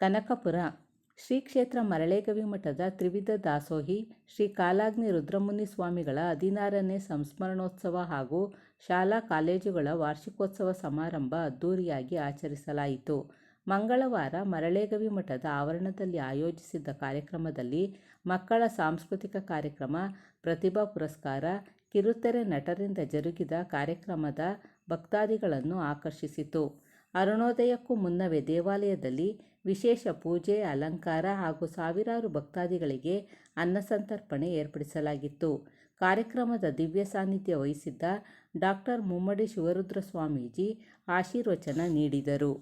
ಕನಕಪುರ ಶ್ರೀ ಕ್ಷೇತ್ರ ಮರಳೇಗವಿ ಮಠದ ತ್ರಿವಿಧ ದಾಸೋಹಿ ಶ್ರೀ ಕಾಲಾಗ್ನಿ ರುದ್ರಮುನಿ ಸ್ವಾಮಿಗಳ 16ನೇ ಸಂಸ್ಮರಣೋತ್ಸವ ಹಾಗೂ ಶಾಲಾ ಕಾಲೇಜುಗಳ ವಾರ್ಷಿಕೋತ್ಸವ ಸಮಾರಂಭ ಅದ್ದೂರಿಯಾಗಿ ಆಚರಿಸಲಾಯಿತು. ಮಂಗಳವಾರ ಮರಳೇಗವಿ ಮಠದ ಆವರಣದಲ್ಲಿ ಆಯೋಜಿಸಿದ್ದ ಕಾರ್ಯಕ್ರಮದಲ್ಲಿ ಮಕ್ಕಳ ಸಾಂಸ್ಕೃತಿಕ ಕಾರ್ಯಕ್ರಮ, ಪ್ರತಿಭಾ ಪುರಸ್ಕಾರ, ಕಿರುತೆರೆ ನಟರಿಂದ ಜರುಗಿದ ಕಾರ್ಯಕ್ರಮದ ಭಕ್ತಾದಿಗಳನ್ನು ಆಕರ್ಷಿಸಿತು. ಅರುಣೋದಯಕ್ಕೂ ಮುನ್ನವೇ ದೇವಾಲಯದಲ್ಲಿ ವಿಶೇಷ ಪೂಜೆ, ಅಲಂಕಾರ ಹಾಗೂ ಸಾವಿರಾರು ಭಕ್ತಾದಿಗಳಿಗೆ ಅನ್ನಸಂತರ್ಪಣೆ ಏರ್ಪಡಿಸಲಾಗಿತ್ತು. ಕಾರ್ಯಕ್ರಮದ ದಿವ್ಯ ಸಾನ್ನಿಧ್ಯ ವಹಿಸಿದ್ದ ಡಾಕ್ಟರ್ ಮುಮ್ಮಡಿ ಶಿವರುದ್ರ ಸ್ವಾಮೀಜಿ ಆಶೀರ್ವಚನ ನೀಡಿದರು.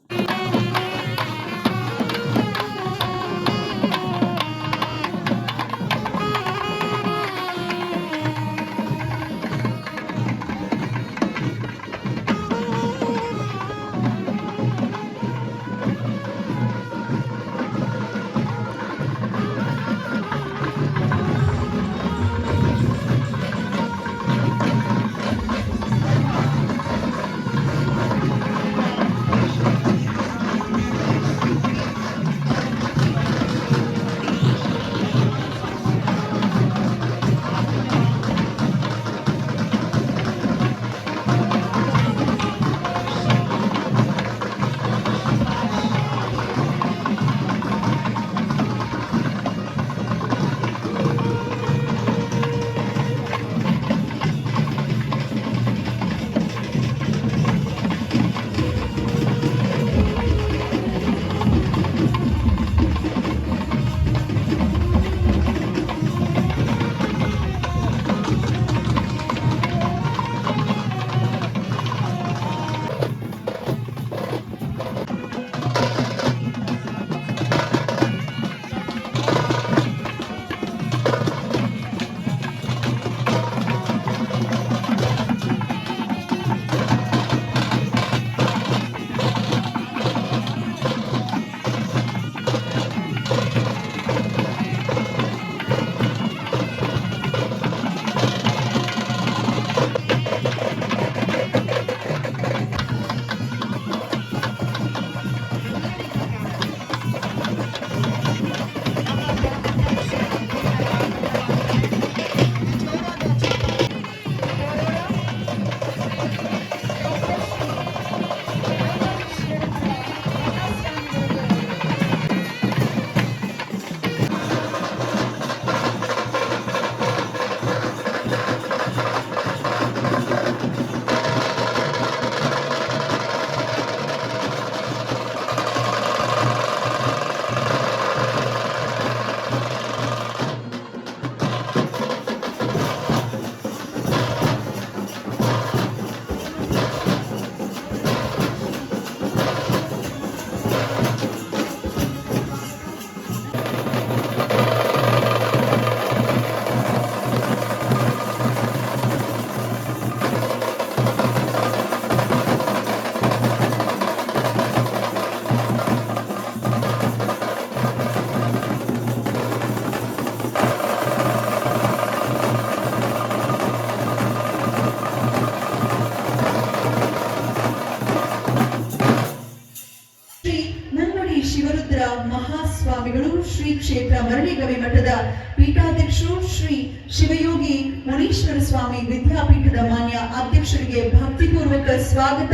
ಮಹಾಸ್ವಾಮಿಗಳು ಶ್ರೀ ಕ್ಷೇತ್ರ ಮರಳೇಗವಿ ಮಠದ ಪೀಠಾಧ್ಯಕ್ಷರು ಶ್ರೀ ಶಿವಯೋಗಿ ಮುನೀಶ್ವರ ಸ್ವಾಮಿ ವಿದ್ಯಾಪೀಠದ ಮಾನ್ಯ ಅಧ್ಯಕ್ಷರಿಗೆ ಭಕ್ತಿಪೂರ್ವಕ ಸ್ವಾಗತ.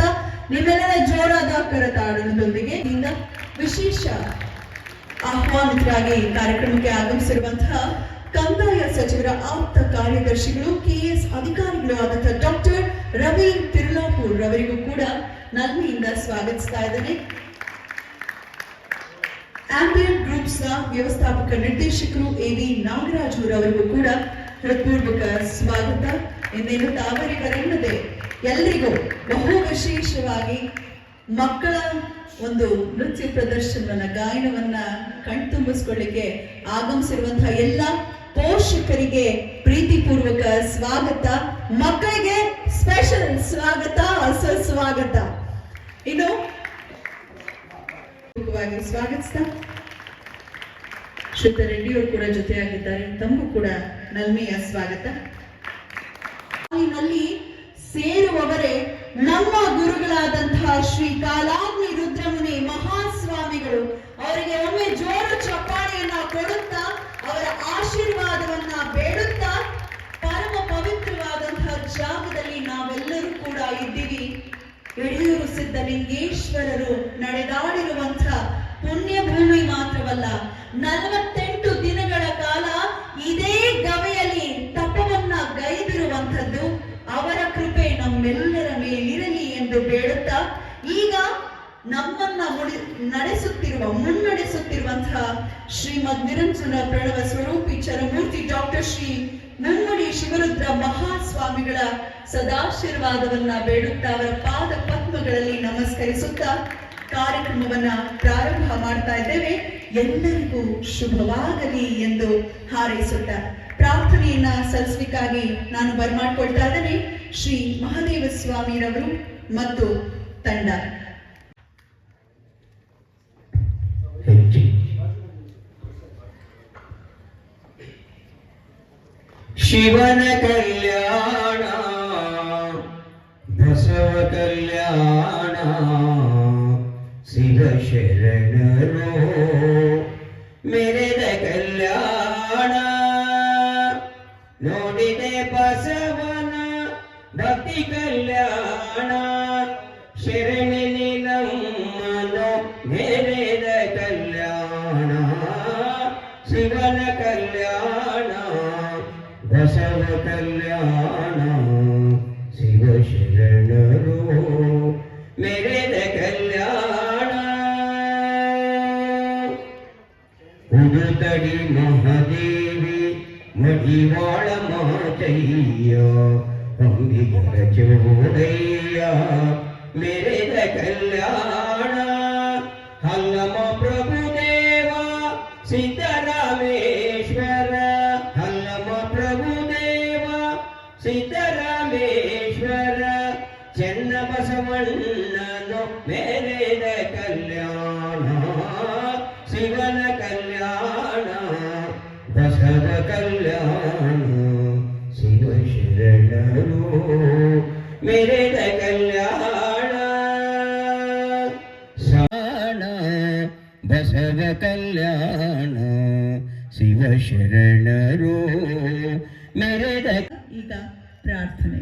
ನಿಮ್ಮೆಲ್ಲರ ಜೋರಾದ ಕರತಾಡನದೊಂದಿಗೆ ವಿಶೇಷ ಆಹ್ವಾನಿತರಾಗಿ ಕಾರ್ಯಕ್ರಮಕ್ಕೆ ಆಗಮಿಸಿರುವಂತಹ ಕಂದಾಯ ಸಚಿವರ ಆಪ್ತ ಕಾರ್ಯದರ್ಶಿಗಳು, ಕೆಎಸ್ ಅಧಿಕಾರಿಗಳು ಆದಂತಹ ಡಾಕ್ಟರ್ ರವಿ ತಿರುಲಾಪುರ್ ರವರಿಗೂ ಕೂಡ ನಲ್ಮೆಯಿಂದ ಸ್ವಾಗತಿಸ್ತಾ ಇದ್ದೇನೆ. ಆಂಬಿಯಂಟ್ ಗ್ರೂಪ್ಸ್ ನ ವ್ಯವಸ್ಥಾಪಕ ನಿರ್ದೇಶಕರು ಎವಿ ನಾಗರಾಜ್ ಅವರಿಗೂ ಕೂಡ ಹೃತ್ಪೂರ್ವಕ ಸ್ವಾಗತ. ಇನ್ನೇನು ತಾವರಿಗರೆನ್ನದೆ ಎಲ್ಲರಿಗೂ ಬಹು ವಿಶೇಷವಾಗಿ ಮಕ್ಕಳ ಒಂದು ನೃತ್ಯ ಪ್ರದರ್ಶನವನ್ನ, ಗಾಯನವನ್ನ ಕಣ್ತುಂಬಿಸ್ಕೊಳ್ಳಿಕ್ಕೆ ಆಗಮಿಸಿರುವಂತಹ ಎಲ್ಲ ಪೋಷಕರಿಗೆ ಪ್ರೀತಿಪೂರ್ವಕ ಸ್ವಾಗತ. ಮಕ್ಕಳಿಗೆ ಸ್ಪೆಷಲ್ ಸ್ವಾಗತ, ಸುಸ್ವಾಗತ. ಇನ್ನು ಸ್ವಾಗತಿಸ್ತಾ ಶ್ರೀತ ರೆಡ್ಡಿಯವರು ಕೂಡ ಜೊತೆಯಾಗಿದ್ದಾರೆ. ತಮಗೂ ಕೂಡ ನಲ್ಮೆಯ ಸ್ವಾಗತ. ಸೇರುವವರೇ ನಮ್ಮ ಗುರುಗಳಾದಂತಹ ಶ್ರೀ ಕಾಲಾಗ್ನಿ ರುದ್ರಮುನಿ ಮಹಾಸ್ವಾಮಿಗಳು. ಅವರಿಗೆ ಒಮ್ಮೆ ಸಿದ್ಧಲಿಂಗೇಶ್ವರರು ನಡೆದಾಡಿರುವಂಥ ಪುಣ್ಯ ಭೂಮಿ ಮಾತ್ರವಲ್ಲ, 48 ದಿನಗಳ ಕಾಲ ಇದೇ ಗವೆಯಲ್ಲಿ ತಪವನ್ನ ಗೈದಿರುವಂಥದ್ದು. ಅವರ ಕೃಪೆ ನಮ್ಮೆಲ್ಲರ ಮೇಲಿರಲಿ ಎಂದು ಬೇಡುತ್ತಾ, ಈಗ ನಮ್ಮನ್ನ ಮುನ್ನಡೆಸುತ್ತಿರುವಂತಹ ಶ್ರೀಮದ್ ನಿರಂಜನ ಪ್ರಣವ ಸ್ವರೂಪಿ ಚರಮೂರ್ತಿ ಡಾಕ್ಟರ್ ಶ್ರೀ ಮುಮ್ಮಡಿ ಶಿವರುದ್ರ ಮಹಾಸ್ವಾಮಿಗಳ ಸದಾಶೀರ್ವಾದವನ್ನ ಬೇಡುತ್ತಾ, ಅವರ ಪಾದ ಪದ್ಮಗಳಲ್ಲಿ ನಮಸ್ಕರಿಸುತ್ತಾ ಕಾರ್ಯಕ್ರಮವನ್ನ ಪ್ರಾರಂಭ ಮಾಡ್ತಾ ಇದ್ದೇವೆ. ಎಲ್ಲರಿಗೂ ಶುಭವಾಗಲಿ ಎಂದು ಹಾರೈಸುತ್ತ ಪ್ರಾರ್ಥನೆಯನ್ನ ಸಲ್ಲಿಸಲಿಕ್ಕಾಗಿ ನಾನು ಬರ್ಮಾಡ್ಕೊಳ್ತಾ ಇದ್ದೇನೆ. ಶ್ರೀ ಮಹಾದೇವ ಸ್ವಾಮಿರವರು ಮತ್ತು ತಂಡ. ಶಿವನ ಕಲ್ಯಾಣ ಬಸವ ಕಲ್ಯಾಣ ಶಿವ ಶರಣರು ಮೆರೆದ ಕಲ್ಯಾಣ ನೋಡಿದೆ ಬಸವನ ಭಕ್ತಿ ಕಲ್ಯಾಣ ಶರಣಿ ನಮ್ಮನು ಮೆರೆದ ಕಲ್ಯಾಣ ಶಿವನ ಕಲ್ಯಾಣ ಬಸವ ಕಲ್ಯಾಣ ಶಿವ ಶರಣರು ಮೆರೆದ ಕಲ್ಯಾಣ ಉಡುತಡಿ ಮಹಾದೇವಿ ಮಡಿವಾಳ ಮಾತಯ್ಯ ಅಂಬಿಗರ ಚೋಡಯ್ಯ ಮೆರೆದ ಕಲ್ಯಾಣ ಹಲ್ಲಮ ಪ್ರಭುದೇವ ಸಿದ್ದರಾಮೇಶ್ವರ ಹಲ್ಲಮ ಪ್ರಭುದೇವ ಸಿದ್ದರಾಮೇಶ್ವರ ಚೆನ್ನ ಬಸವಣ್ಣನು ಮೆರೆದ ಕಲ್ಯಾಣ ಶಿವನ ಕಲ್ಯಾಣ ಬಸವ ಕಲ್ಯಾಣ ಶಿವ ಶರಣರು ಮೆರೆದ ಕಲ್ಯಾಣ ಸಾಣ ಬಸವ ಕಲ್ಯಾಣ ಶಿವ ಶರಣರು ಮೆರೆದ. ಈಗ ಪ್ರಾರ್ಥನೆ.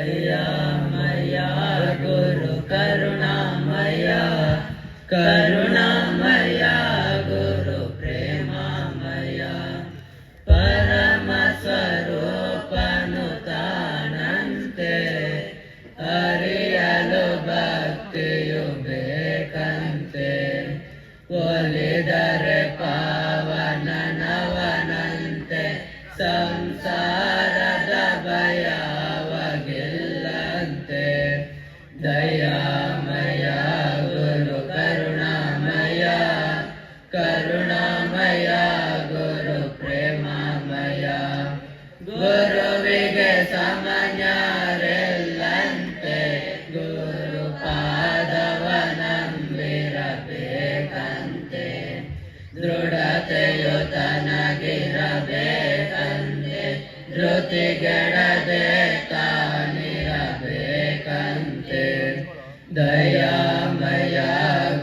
ದಯಾಮಯ ಗುರು ಕರುಣಾಮಯ ಕರುಣಾಮಯ ಗುರು ಪ್ರೇಮಮಯ ಪರಮ ಸ್ವರೂಪನು ತಾನಂತೆ ಅರಿಯಲು ಭಕ್ತಿಯು ಬೇಕಂತೆ ಒಲಿದರೆ ಪಾವನನವನಂತೆ ಸಂಸಾರದ ಭಯವಾಗಿಲ್ಲಂತೆ ದಯಾಮಯ ಗುರು ಕರುಣಾಮಯ ಕರುಣಾಮಯ ಗುರು ಪ್ರೇಮಮಯ ಗುರುವಿಗೆ ಸಮನ್ಯಾರೆಲ್ಲಂತೆ ಗುರು ಪಾದವನಂಬಿರಬೇಕಂತೆ ದೃಢತೆಯು ತನಗಿರಬೇಕಂತೆ ಧೃತಿಗೆಡದೆ ತಾನಿರಬೇಕಂತೆ ದಯಾಮಯ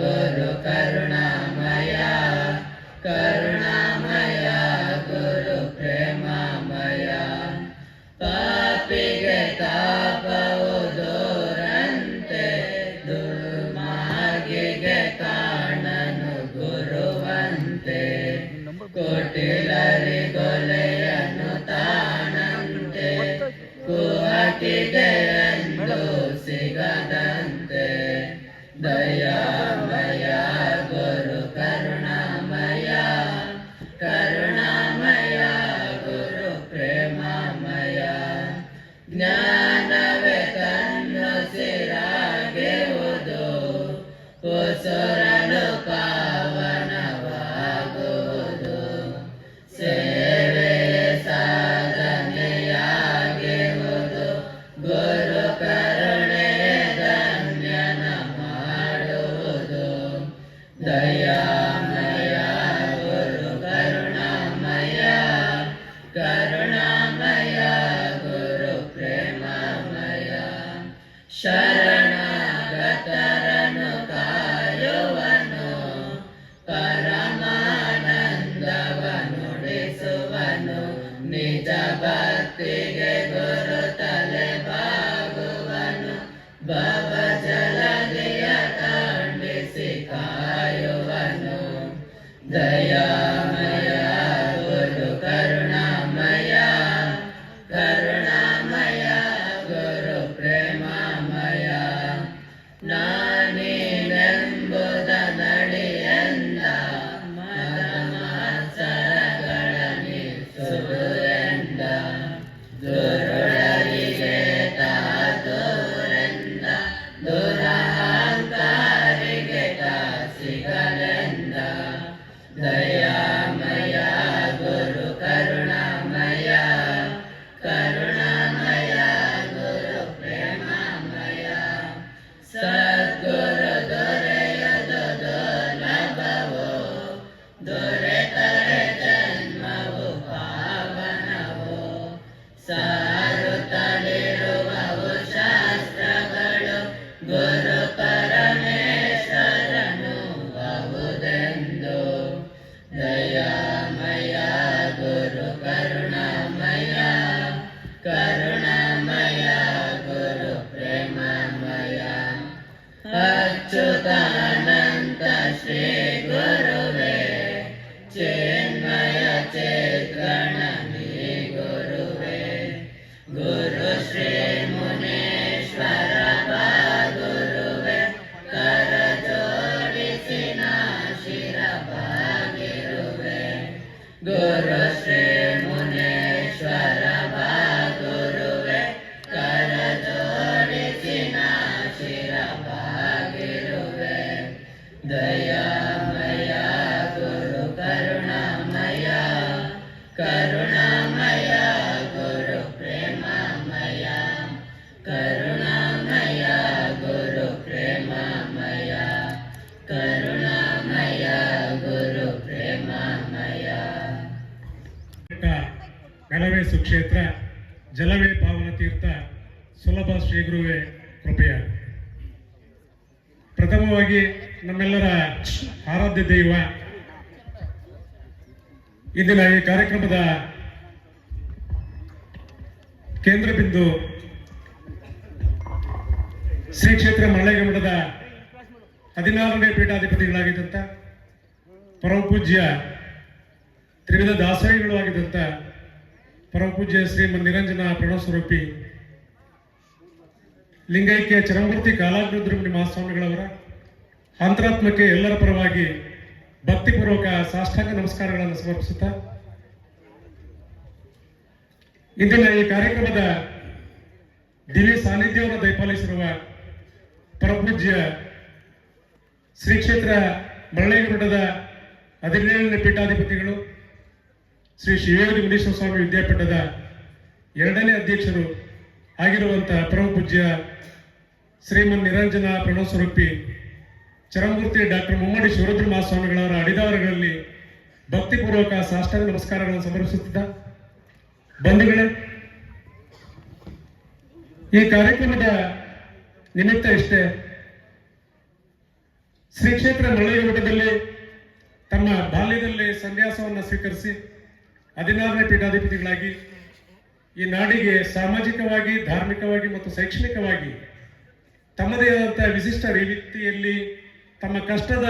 ಗುರು ಕರುಣಾಮಯ ಕರುಣಾಮಯ ಗುರು ಪ್ರೇಮಮಯ ಪಾಪಿಗೆ ತಾಪವು ದೂರಂತೆ ದುರ್ಮಾರ್ಗಿಗೆ ಕಾಣನು ಗುರುವಂತೆ ಕೊಟಿಲರಿಗೊಲೆಯನ್ನು ತಾನಂತೆ ಕುಹಕಿಗೆ ಎಂದು ಸಿಗದಂತೆ ಶರಣಾಗತರನು ಕಾಯುವನು ಪರಮಾನಂದವನುಡಿಸುವನು ನಿಜ ಭಕ್ತಿಗೆ ಗುರು ತಲೆ ಬಾಗುವನು ಭವ ಜಲದಿಯ ಖಂಡಿಸಿ ಕಾಯುವನು ದಯಾಮಯ ಗುರು ಕರುಣಾಮಯ ಕರುಣಾಮಯ ಗುರು ಪ್ರೇಮಮಯ ನಾನೇನೆಂಬುದ ನಡಿಯೆಂದ ಮದ ಮಾತ್ಸರಗಳ ನಿಸುವೆಂದ ದುರುಳರಿಗೆ ತಾದೂರೆಂದ ದುರಹಂಕಾರಿಗೆ ಸಿಗಲೆಂದ ದಯಾಮಯ ಗುರು ಕರುಣಾಮಯ ಕರುಣಾಮಯ ಗುರು ಪ್ರೇಮಮಯ ಸದ್ಗುರು ದೊರೆಯದು ದುರ್ಲಭವೋ ದೊರೆತರೆ ಜನ್ಮವು ಪಾವನವೋ ಸಾರುತ್ತಲಿರುವವು ಶಾಸ್ತ್ರಗಳು ಗುರು ಪರಮೇಶ್ವರನು ಬಹುದೆಂದು ದಯಾಮಯ ಗುರು ಕರುಣಾಮಯ ಕರುಣಾಮಯ ಗುರು ಪ್ರೇಮಮಯ ಅಚ್ಯುತಾನಂತ ಶ್ರೀ ಗುರುವೇ ಚಿನ್ಮಯ ಚೇತಗಣನಿ ಗುರುವೇ ಗುರು ಶ್ರೀ ಮುನೇಶ್ವರ ಗುರುವೇ ಕರ ಜೋಡಿಸಿ ಶಿರ ಬಾಗಿರುವೆ ಗುರು ಶ್ರೀ ಮುನೇಶ್ವರ ಗುರುವೇ ಕರ ಜೋಡಿಸಿ ಶಿರ ಬಾಗಿರುವೆ ದಯಾಮಯ ಗುರು ಕರುಣಾಮಯ ಕರುಣಾಮಯ ಗುರು ಪ್ರೇಮಮಯ ಕರುಣಾಮಯ ಗುರು ಪ್ರೇಮಮಯ ಕರುಣಾಮಯ ಗುರು ಪ್ರೇಮಮಯ ನೆಲವೇ ಸುಕ್ಷೇತ್ರ ಜಲವೇ ಪಾವನ ತೀರ್ಥ ಸುಲಭ ಶ್ರೀಗುರುವೇ ಕೃಪೆಯ ಪ್ರಥಮವಾಗಿ ನಮ್ಮೆಲ್ಲರ ಆರಾಧ್ಯ ದೈವ ಇಂದಿನ ಈ ಕಾರ್ಯಕ್ರಮದ ಕೇಂದ್ರ ಬಿಂದು ಶ್ರೀ ಕ್ಷೇತ್ರ ಮರಳೇಗ ಮಠದ 16ನೇ ಪೀಠಾಧಿಪತಿಗಳಾಗಿದ್ದಂಥ ಪರಮ ಪೂಜ್ಯ ತ್ರಿವಿಧ ದಾಸೋಹಿಗಳು ಆಗಿದ್ದಂಥ ಪರಮ ಪೂಜ್ಯ ಶ್ರೀಮನ್ ನಿರಂಜನ ಪ್ರಣವ ಸ್ವರೂಪಿ ಲಿಂಗೈಕ್ಯ ಚರಮೂರ್ತಿ ಕಾಲಾಗ್ನಿರುದ್ರಮುನಿ ಮಹಾಸ್ವಾಮಿಗಳವರ ಅಂತರಾತ್ಮಕ್ಕೆ ಎಲ್ಲರ ಪರವಾಗಿ ಭಕ್ತಿಪೂರ್ವಕ ಸಾಷ್ಟಾಂಗ ನಮಸ್ಕಾರಗಳನ್ನು ಸಮರ್ಪಿಸುತ್ತಾ ಇಂದಿನ ಈ ಕಾರ್ಯಕ್ರಮದ ದಿವ್ಯ ಸಾನ್ನಿಧ್ಯವನ್ನು ದಯಪಾಲಿಸಿರುವ ಪರಮಪೂಜ್ಯ ಶ್ರೀ ಕ್ಷೇತ್ರ ಮರಳೇಗ ಮಠದ 17ನೇ ಪೀಠಾಧಿಪತಿಗಳು ಶ್ರೀ ಶಿವಯೋಗಿ ಮುನೀಶ್ವರ ಸ್ವಾಮಿ ವಿದ್ಯಾಪೀಠದ 2ನೇ ಅಧ್ಯಕ್ಷರು ಆಗಿರುವಂತಹ ಪರಮ ಪೂಜ್ಯ ಶ್ರೀಮನ್ ನಿರಂಜನ ಪ್ರಣವ ಸ್ವರೂಪಿ ಚರಮೂರ್ತಿ ಡಾಕ್ಟರ್ ಮುಮ್ಮಡಿ ಶಿವರುದ್ರ ಮಹಾಸ್ವಾಮಿಗಳವರ ಅಡಿದಾವರಗಳಲ್ಲಿ ಭಕ್ತಿಪೂರ್ವಕ ಸಾಷ್ಟಾಂಗ ನಮಸ್ಕಾರಗಳನ್ನು ಸಮರ್ಪಿಸುತ್ತಿದ್ದ ಬಂಧುಗಳೇ, ಈ ಕಾರ್ಯಕ್ರಮದ ನಿಮಿತ್ತ ಇಷ್ಟೇ. ಶ್ರೀ ಕ್ಷೇತ್ರ ಮರಳೇಗ ಮಠದಲ್ಲಿ ತಮ್ಮ ಬಾಲ್ಯದಲ್ಲಿ ಸನ್ಯಾಸವನ್ನು ಸ್ವೀಕರಿಸಿ 16ನೇ ಪೀಠಾಧಿಪತಿಗಳಾಗಿ ಈ ನಾಡಿಗೆ ಸಾಮಾಜಿಕವಾಗಿ, ಧಾರ್ಮಿಕವಾಗಿ ಮತ್ತು ಶೈಕ್ಷಣಿಕವಾಗಿ ತಮ್ಮದೇ ಆದಂತಹ ವಿಶಿಷ್ಟ ರೀತಿಯಲ್ಲಿ ತಮ್ಮ ಕಷ್ಟದ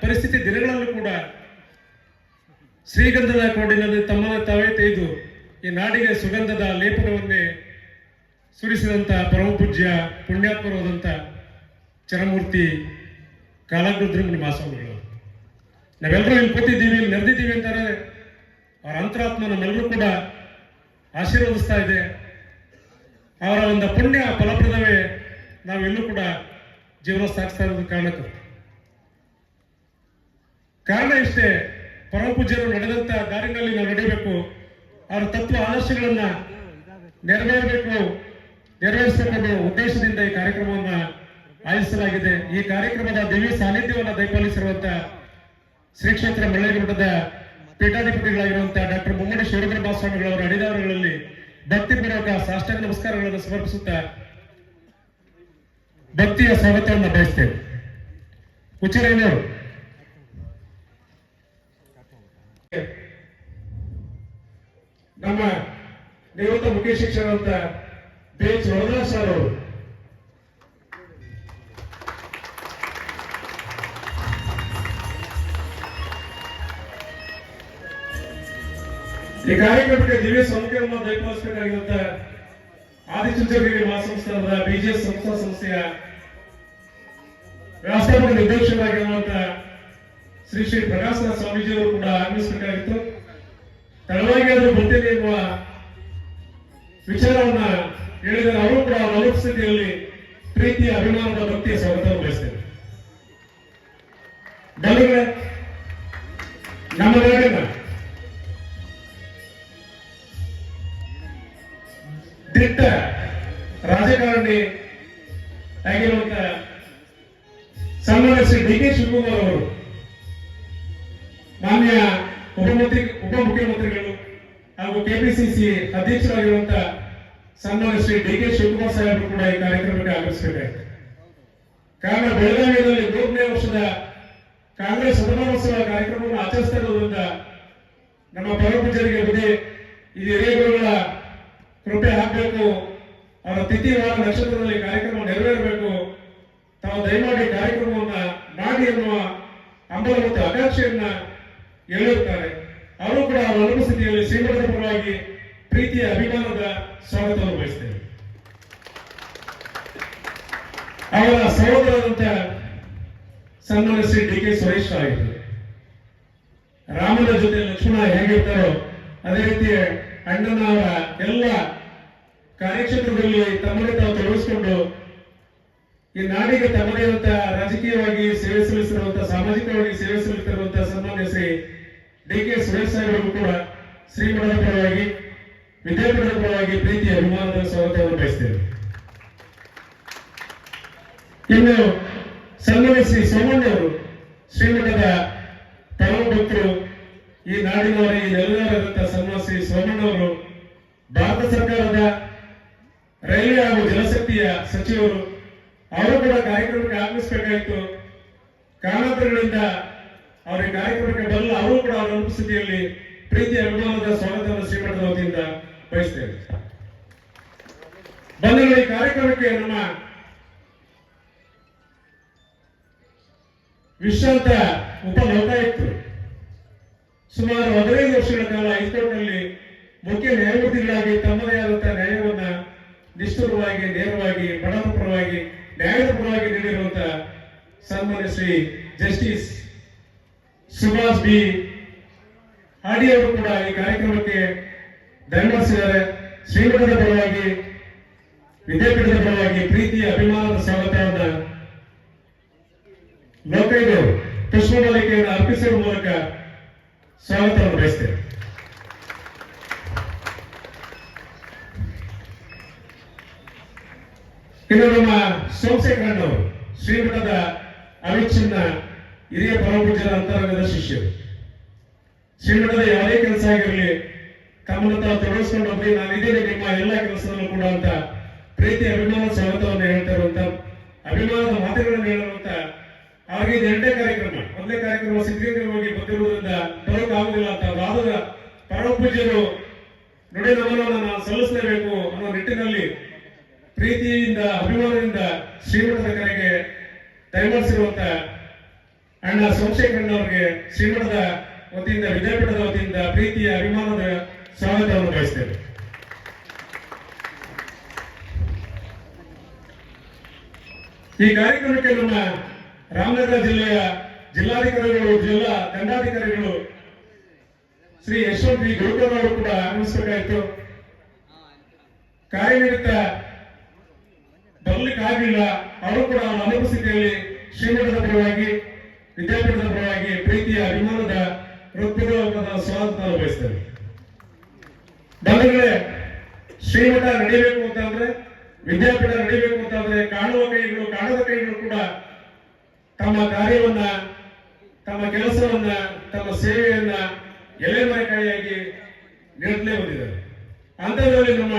ಪರಿಸ್ಥಿತಿ ದಿನಗಳಲ್ಲೂ ಕೂಡ ಶ್ರೀಗಂಧದ ಕೋಡಿನಲ್ಲಿ ತಮ್ಮನ್ನು ತಾವೇ ತೆಗೆದು ಈ ನಾಡಿಗೆ ಸುಗಂಧದ ಲೇಪನವನ್ನೇ ಸುರಿಸಿದಂತಹ ಪರಮ ಪೂಜ್ಯ ಪುಣ್ಯಾತ್ಮರಾದಂಥ ಚರಮೂರ್ತಿ ಕಾಲಾಗ್ನಿರುದ್ರಮುನಿ ಮಹಾಸ್ವಾಮಿಗಳು. ನಾವೆಲ್ಲರೂ ಇಲ್ಲಿ ಕೂತಿದ್ದೀವಿ, ಇಲ್ಲಿ ನೆರೆದಿದ್ದೀವಿ ಅಂತಾರೆ ಅವರ ಅಂತರಾತ್ಮ ನಮ್ಮೆಲ್ಲರೂ ಕೂಡ ಆಶೀರ್ವದಿಸ್ತಾ ಇದೆ. ಅವರ ಒಂದು ಪುಣ್ಯ ಫಲಪ್ರದವೇ ನಾವೆಲ್ಲೂ ಕೂಡ ಜೀವನ ಸಾಗಿಸ್ತಾ ಇರೋದು ಕಾರಣ ಇಷ್ಟೇ. ಪರಮ ಪೂಜ್ಯರು ನಡೆದಂತ ದಾರಿನಲ್ಲಿ ನಾವು ನಡೀಬೇಕು, ಅವರ ತತ್ವ ಆದರ್ಶಗಳನ್ನ ನೆರವೇರಿಸಬೇಕೆಂಬ ಉದ್ದೇಶದಿಂದ ಈ ಕಾರ್ಯಕ್ರಮವನ್ನು ಆಯೋಜಿಸಲಾಗಿದೆ. ಈ ಕಾರ್ಯಕ್ರಮದ ದಿವ್ಯ ಸಾನ್ನಿಧ್ಯವನ್ನು ದಯಪಾಲಿಸಿರುವಂತಹ ಶ್ರೀ ಕ್ಷೇತ್ರ ಮರಳೇಗ ಮಠದ ಪೀಠಾಧಿಪತಿಗಳಾಗಿರುವಂತಹ ಡಾಕ್ಟರ್ ಮುಮ್ಮಡಿ ಶಿವರುದ್ರ ಮಹಾಸ್ವಾಮಿಗಳವರ ಅಡಿದಾವರಗಳಲ್ಲಿ ಭಕ್ತಿಪೂರ್ವಕ ಸಾಷ್ಟಾಂಗ ನಮಸ್ಕಾರಗಳನ್ನು ಸಮರ್ಪಿಸುತ್ತಾ ಭಕ್ತಿಯ ಸ್ವಾಗತವನ್ನು ಬಯಸ್ತೇವೆ. ಹುಚ್ಚರೇನವರು ನಮ್ಮ ನಿವೃತ್ತ ಮುಖ್ಯ ಶಿಕ್ಷಕರಂತ ಬೇಚ್ ವರದಾ ಸರ್ ಅವರು ಈ ಕಾರ್ಯಕ್ರಮಕ್ಕೆ ದಿವ್ಯ ಸೌಖ್ಯವನ್ನು ದಯಪಾಲಿಸಬೇಕಾಗಿರುವಂತ ಆದಿಚುಂಚನಗಿರಿ ಮಹಾಸಂಸ್ಥಾನದ ಬಿಜಿಎಸ್ ಸಂಸ್ಥೆಯ ವ್ಯವಸ್ಥಾಪಕ ನಿರ್ದೇಶಕರಾಗಿರುವಂತ ಶ್ರೀ ಶ್ರೀ ಪ್ರಕಾಶನಾಥ ಸ್ವಾಮೀಜಿಯವರು ಕೂಡ ಆಗಮಿಸಬೇಕಾಗಿತ್ತು. ತಡವಾಗಿ ಆದರೂ ಬರ್ತೀನಿ ಎನ್ನುವ ವಿಚಾರವನ್ನ ಹೇಳಿದರೆ ಅವರು ಕೂಡ ಅವರ ಅನುಪಸ್ಥಿತಿಯಲ್ಲಿ ಪ್ರೀತಿಯ ಅಭಿಮಾನದ ಭಕ್ತಿಯ ಸ್ವಾಗತವನ್ನು ಬಯಸ್ತೇವೆ. ಬಂಧುಗಳೇ, ನಮ್ಮ ನಾಡಿನ ದಿಟ್ಟ ರಾಜಕಾರಣಿ ಆಗಿರುವಂತ ಸನ್ಮಾನ್ಯ ಶ್ರೀ ಡಿ ಕೆ ಶಿವಕುಮಾರ್ ಅವರು ಮಾನ್ಯ ಉಪಮುಖ್ಯಮಂತ್ರಿಗಳು ಹಾಗೂ ಕೆಪಿಸಿಸಿ ಅಧ್ಯಕ್ಷರಾಗಿರುವಂತ ಸನ್ಮಾನ್ಯ ಶ್ರೀ ಡಿ ಕೆ ಶಿವಕುಮಾರ್ ಸಾಹೇಬರು ಕೂಡ ಈ ಕಾರ್ಯಕ್ರಮಕ್ಕೆ ಆಗಮಿಸಬೇಕಾಗಿದೆ. ಕಾರಣ ಬೆಳಗಾವಿಯಲ್ಲಿ 3ನೇ ವರ್ಷದ ಕಾಂಗ್ರೆಸ್ ಶತಮಾನೋತ್ಸವ ಕಾರ್ಯಕ್ರಮವನ್ನು ಆಚರಿಸ್ತಾ ಇರೋದ್ರಿಂದ ನಮ್ಮ ಪರಪೂಜರಿಗೆ ಬುದ್ಧಿ ಈ ಹಿರಿಯಗುರುಗಳ ಕೃಪೆ ಹಾಕಬೇಕು, ಅವರ ತಿಥಿವಾರ ನಕ್ಷತ್ರದಲ್ಲಿ ಕಾರ್ಯಕ್ರಮ ನೆರವೇರಬೇಕು, ತಾವು ದಯಮಾಡಿ ಕಾರ್ಯಕ್ರಮವನ್ನ ಮಾಡಿ ಎನ್ನುವ ಹಂಬಲ ಮತ್ತು ಆಕಾಂಕ್ಷೆಯನ್ನ ಹೇಳಿರುತ್ತಾರೆ. ಅವರು ಕೂಡ ಅವರ ಅನುಪಸ್ಥಿತಿಯಲ್ಲಿ ಶ್ರೀಮಠದ ಪರವಾಗಿ ಪ್ರೀತಿಯ ಅಭಿಮಾನದ ಸ್ವಾಗತವನ್ನು ಬಯಸ್ತೇವೆ. ಅವರ ಸಹೋದರರಂತ ಸನ್ಮಾನ್ಯ ಶ್ರೀ ಡಿ ಕೆ ಸುರೇಶ್ ಆಗಿದ್ದಾರೆ. ರಾಮನ ಜೊತೆ ಲಕ್ಷ್ಮಣ ಹೇಗಿರ್ತಾರೋ ಅದೇ ರೀತಿ ಅಣ್ಣನ ಅವರ ಎಲ್ಲ ಕಾರ್ಯಕ್ಷೇತ್ರದಲ್ಲಿ ತಮ್ಮನ್ನು ತಾವು ತೊಡಗಿಸಿಕೊಂಡು ಈ ನಾಡಿಗೆ ತಮ್ಮದೇ ಆದಂತ ರಾಜಕೀಯವಾಗಿ ಸೇವೆ ಸಲ್ಲಿಸಿರುವಂತಹ, ಸಾಮಾಜಿಕವಾಗಿ ಸೇವೆ ಸಲ್ಲಿಸಿರುವಂತಹ ಸನ್ಮಾನ್ಯ ಶ್ರೀ ಡಿ ಕೆ ಸುರೇಶ್ ಸಾಹೇಬರು ಕೂಡ ಶ್ರೀಮಠದ ಪರವಾಗಿ, ವಿದ್ಯಾಪೀಠದ ಪರವಾಗಿ ಪ್ರೀತಿಯ ಅಭಿಮಾನದ ಸ್ವಾಗತವನ್ನು ಬಯಸ್ತೇವೆ. ಇನ್ನು ಸನ್ಮಾನ್ಯ ಶ್ರೀ ಸೋಮಣ್ಣ ಅವರು ಶ್ರೀಮಠದ ಪರಮ ಭಕ್ತರು, ಈ ನಾಡಿನವರ ಈ ನೆಲಗಾರರಂತ ಸನ್ಮಾನ್ಯ ಶ್ರೀ ಸೋಮಣ್ಣ ಅವರು ಭಾರತ ಸರ್ಕಾರದ ರೈಲ್ವೆ ಹಾಗೂ ಜಲಶಕ್ತಿಯ ಸಚಿವರು. ಅವರು ಕೂಡ ಕಾರ್ಯಕ್ರಮಕ್ಕೆ ಆಗಮಿಸಬೇಕಾಯಿತು. ಕಾರಣಾಂತರಗಳಿಂದ ಅವರ ಕಾರ್ಯಕ್ರಮಕ್ಕೆ ಬರಲು ಅವರು ಕೂಡ ಅವರ ಉಪಸ್ಥಿತಿಯಲ್ಲಿ ಪ್ರೀತಿಯ ಅಭಿಮಾನದ ಸ್ವಾಗತವನ್ನು ಶ್ರೀಮಠದ ವತಿಯಿಂದ ಬಯಸ್ತೇವೆ. ಬಂಧುಗಳು, ಈ ಕಾರ್ಯಕ್ರಮಕ್ಕೆ ನಮ್ಮ ವಿಶ್ರಾಂತ ಉಪಲೋಕಾಯುಕ್ತರು ಸುಮಾರು 15 ವರ್ಷಗಳ ಕಾಲ ಹೈಕೋರ್ಟ್ನಲ್ಲಿ ಮುಖ್ಯ ನ್ಯಾಯಮೂರ್ತಿಗಳಾಗಿ ತಮ್ಮದೇ ಆದಂತಹ ನ್ಯಾಯವನ್ನ ನಿಷ್ಠುರವಾಗಿ, ನೇರವಾಗಿ, ಬಡವರ ಪರವಾಗಿ, ನ್ಯಾಯದ ಪರವಾಗಿ ನೀಡಿರುವಂತಹ ಸನ್ಮಾನ್ಯ ಶ್ರೀ ಜಸ್ಟಿಸ್ ಸುಭಾಷ್ ಬಿ ಹಾಡಿ ಅವರು ಕೂಡ ಈ ಕಾರ್ಯಕ್ರಮಕ್ಕೆ ದಯಮಾಡಿಸಿದ್ದಾರೆ. ಶ್ರೀಮಠದ ಪರವಾಗಿ, ವಿದ್ಯಾಪೀಠದ ಪರವಾಗಿ ಪ್ರೀತಿಯ ಅಭಿಮಾನದ ಸ್ವಾಗತವನ್ನ ಲೋಕಾಯುಕ್ತರು ಪುಷ್ಪಮಾಲಿಕೆಯನ್ನು ಅರ್ಪಿಸುವ ಮೂಲಕ ಸ್ವಾಗತವನ್ನು ಬಯಸ್ತೇವೆ. ಇನ್ನು ನಮ್ಮ ಸೋಮಶೇಖರಣ್ಣವರು ಶ್ರೀಮಠದ ಅವಿಚ್ಛಿನ್ನ ಹಿರಿಯ ಪರಮಪೂಜ್ಯರ ಅಂತರಂಗದ ಶಿಷ್ಯರು. ಶ್ರೀಮಠದ ಯಾವುದೇ ಕೆಲಸ ಆಗಿರಲಿ ತಮ್ಮನ್ನು ತಾವು ತೊಡಗಿಸ್ಕೊಂಡು ಹೋಗಿ ನಾನಿದ್ದೇನೆ ನಿಮ್ಮ ಎಲ್ಲ ಕೆಲಸದಲ್ಲೂ ಕೂಡ ಅಂತ ಪ್ರೀತಿ ಅಭಿಮಾನ ಸ್ವಾಗತವನ್ನು ಹೇಳ್ತಾ ಇರುವಂತ, ಅಭಿಮಾನದ ಮಾತುಗಳನ್ನು ಹೇಳುವಂತ ಅವರಿಗೆ ಇದು 2ನೇ ಕಾರ್ಯಕ್ರಮ. 1ನೇ ಕಾರ್ಯಕ್ರಮ ಸಿದ್ಧಗಂಗೆಗೆ ಬಂದಿರುವುದರಿಂದ ಬರೋಕ್ಕಾಗುವುದಿಲ್ಲ ಅಂತ ವಾದದ ಪರಮಪೂಜ್ಯರು ನುಡಿ ನಮನವನ್ನು ನಾವು ಸಲ್ಲಿಸಲೇಬೇಕು ಅನ್ನೋ ನಿಟ್ಟಿನಲ್ಲಿ ಪ್ರೀತಿಯಿಂದ, ಅಭಿಮಾನದಿಂದ ಶ್ರೀಮಠದ ಕರೆಗೆ ದಯಮಾಡಿಸಿರುವಂತ ಅಣ್ಣ ಸೋಮಶೇಖರಣ್ಣ ಅವರಿಗೆ ಶ್ರೀಮಠದ ವತಿಯಿಂದ, ವಿದ್ಯಾಪೀಠದ ವತಿಯಿಂದ ಪ್ರೀತಿಯ ಅಭಿಮಾನದ ಸ್ವಾಗತವನ್ನು ಬಯಸ್ತೇವೆ. ಈ ಕಾರ್ಯಕ್ರಮಕ್ಕೆ ನಮ್ಮ ರಾಮನಗರ ಜಿಲ್ಲೆಯ ಜಿಲ್ಲಾಧಿಕಾರಿಗಳು, ಜಿಲ್ಲಾ ದಂಡಾಧಿಕಾರಿಗಳು ಶ್ರೀ ಯಶವಂತ್ ವಿ ಗುರುಕರ್ ಅವರು ಕೂಡ ಆಗಮಿಸಬೇಕಾಯಿತು. ಕಾರ್ಯನಿಮಿತ್ತ ಬರ್ಲಿಕ್ಕೆ ಆಗಲಿಲ್ಲ. ಅವರು ಕೂಡ ಅವರ ಅನುಪಸ್ಥಿತಿಯಲ್ಲಿ ಶ್ರೀಮಠದ ಪರವಾಗಿ, ವಿದ್ಯಾಪೀಠದ ಪರವಾಗಿ ಪ್ರೀತಿಯ ಅಭಿಮಾನದ ಹೃತ್ಪೂರ್ವಕವಾದ ಸ್ವಾಗತ ಬಯಸ್ತೇವೆ. ಬಂಧುಗಳೇ, ಶ್ರೀಮಠ ನಡೀಬೇಕು ಅಂತಂದ್ರೆ, ವಿದ್ಯಾಪೀಠ ನಡೀಬೇಕು ಅಂತಂದ್ರೆ ಕಾಣುವ ಕೈಗಳು, ಕಾಣದ ಕೈಗಳು ಕೂಡ ತಮ್ಮ ಕಾರ್ಯವನ್ನ, ತಮ್ಮ ಕೆಲಸವನ್ನ, ತಮ್ಮ ಸೇವೆಯನ್ನ ಎಲೆಮರೆಕಾಯಿಯಾಗಿ ನೀಡಲೇ ಬಂದಿದ್ದಾರೆ. ಅಂತದ್ರಲ್ಲಿ ನಮ್ಮ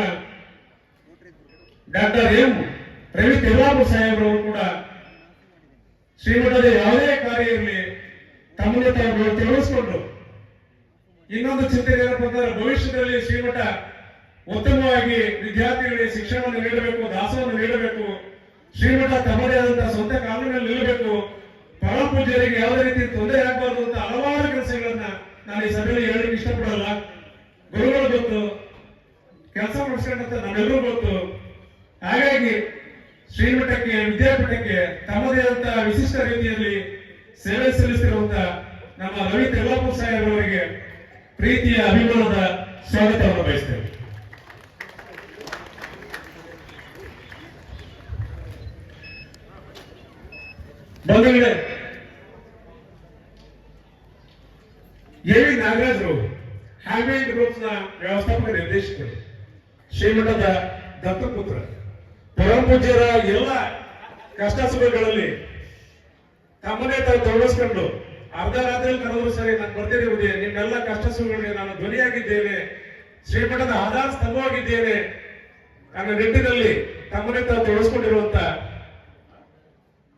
ಡಾಕ್ಟರ್ ಎಂ ರವಿ ತಿರ್ಲಾಪುರ ಸಾಹೇಬರು ಕೂಡ ಶ್ರೀಮಠದ ಯಾವುದೇ ಕಾರ್ಯ ಇರಲಿ ತಮ್ಮನ್ನು ತಾವು ತಿಳಿಸ್ಕೊಂಡು ಇನ್ನೊಂದು ಚಿಂತನೆ ಏನಪ್ಪ ಅಂದ್ರೆ ಭವಿಷ್ಯದಲ್ಲಿ ಶ್ರೀಮಠ ಉತ್ತಮವಾಗಿ ವಿದ್ಯಾರ್ಥಿಗಳಿಗೆ ಶಿಕ್ಷಣವನ್ನು ನೀಡಬೇಕು, ದಾಸವನ್ನು ನೀಡಬೇಕು, ಶ್ರೀಮಠ ತಮ್ಮದೇ ಆದಂತಹ ಸ್ವಂತ ಕಾನೂನಲ್ಲಿ ನಿಲ್ಲಬೇಕು, ಪರಮ ಪೂಜ್ಯರಿಗೆ ಯಾವುದೇ ರೀತಿ ತೊಂದರೆ ಆಗಬಾರದು ಅಂತ ಹಲವಾರು ಕೆಲಸಗಳನ್ನ ನಾನು ಈ ಸಭೆಯಲ್ಲಿ ಹೇಳಲಿಕ್ಕೆ ಇಷ್ಟಪಡಲ್ಲ. ಗುರುಗಳು ಗೊತ್ತು, ಕೆಲಸ ಮಾಡಿಸ್ಕೊಂಡಂತ ನಮ್ಮೆಲ್ಲರೂ ಗೊತ್ತು. ಹಾಗಾಗಿ ಶ್ರೀಮಠಕ್ಕೆ, ವಿದ್ಯಾಪೀಠಕ್ಕೆ ತಮ್ಮದೇ ಆದಂತಹ ವಿಶಿಷ್ಟ ರೀತಿಯಲ್ಲಿ ಸೇವೆ ಸಲ್ಲಿಸಿರುವಂತ ನಮ್ಮ ರವಿ ತಿರ್ಲಾಪುರ ಸಾಹೇಬರವರಿಗೆ ಪ್ರೀತಿಯ ಅಭಿಮಾನದ ಸ್ವಾಗತವನ್ನು ಬಯಸ್ತೇವೆ. ಬಂಧುಗಳೇ, ಎವಿ ನಾಗರಾಜರು ಹ್ಯಾಮಿಲ್ಟನ್ ಗ್ರೂಪ್ಸ್ ನ ವ್ಯವಸ್ಥಾಪಕ ನಿರ್ದೇಶಕರು, ಶ್ರೀಮಠದ ದತ್ತಪುತ್ರ, ಪರಮ ಪೂಜ್ಯರ ಎಲ್ಲ ಕಷ್ಟ ಸುಖಗಳಲ್ಲಿ ತಮ್ಮನ್ನೇ ತಾವು ತೊಡಗಿಸ್ಕೊಂಡು ಅರ್ಧ ರಾತ್ರಿಯಲ್ಲಿ ಕರೆದ್ರು ಸರಿ ನಾನು ಬರ್ತಿರುವುದೇ, ನಿಮ್ಮೆಲ್ಲ ಕಷ್ಟ ಸುಖಗಳಿಗೆ ನಾನು ಧ್ವನಿಯಾಗಿದ್ದೇನೆ, ಶ್ರೀಮಠದ ಆಧಾರ ಸ್ತಂಭವಾಗಿದ್ದೇನೆ ಅನ್ನೋ ನಿಟ್ಟಿನಲ್ಲಿ ತಮ್ಮನ್ನೇ ತಾವು ತೊಡಗಿಸ್ಕೊಂಡಿರುವಂತ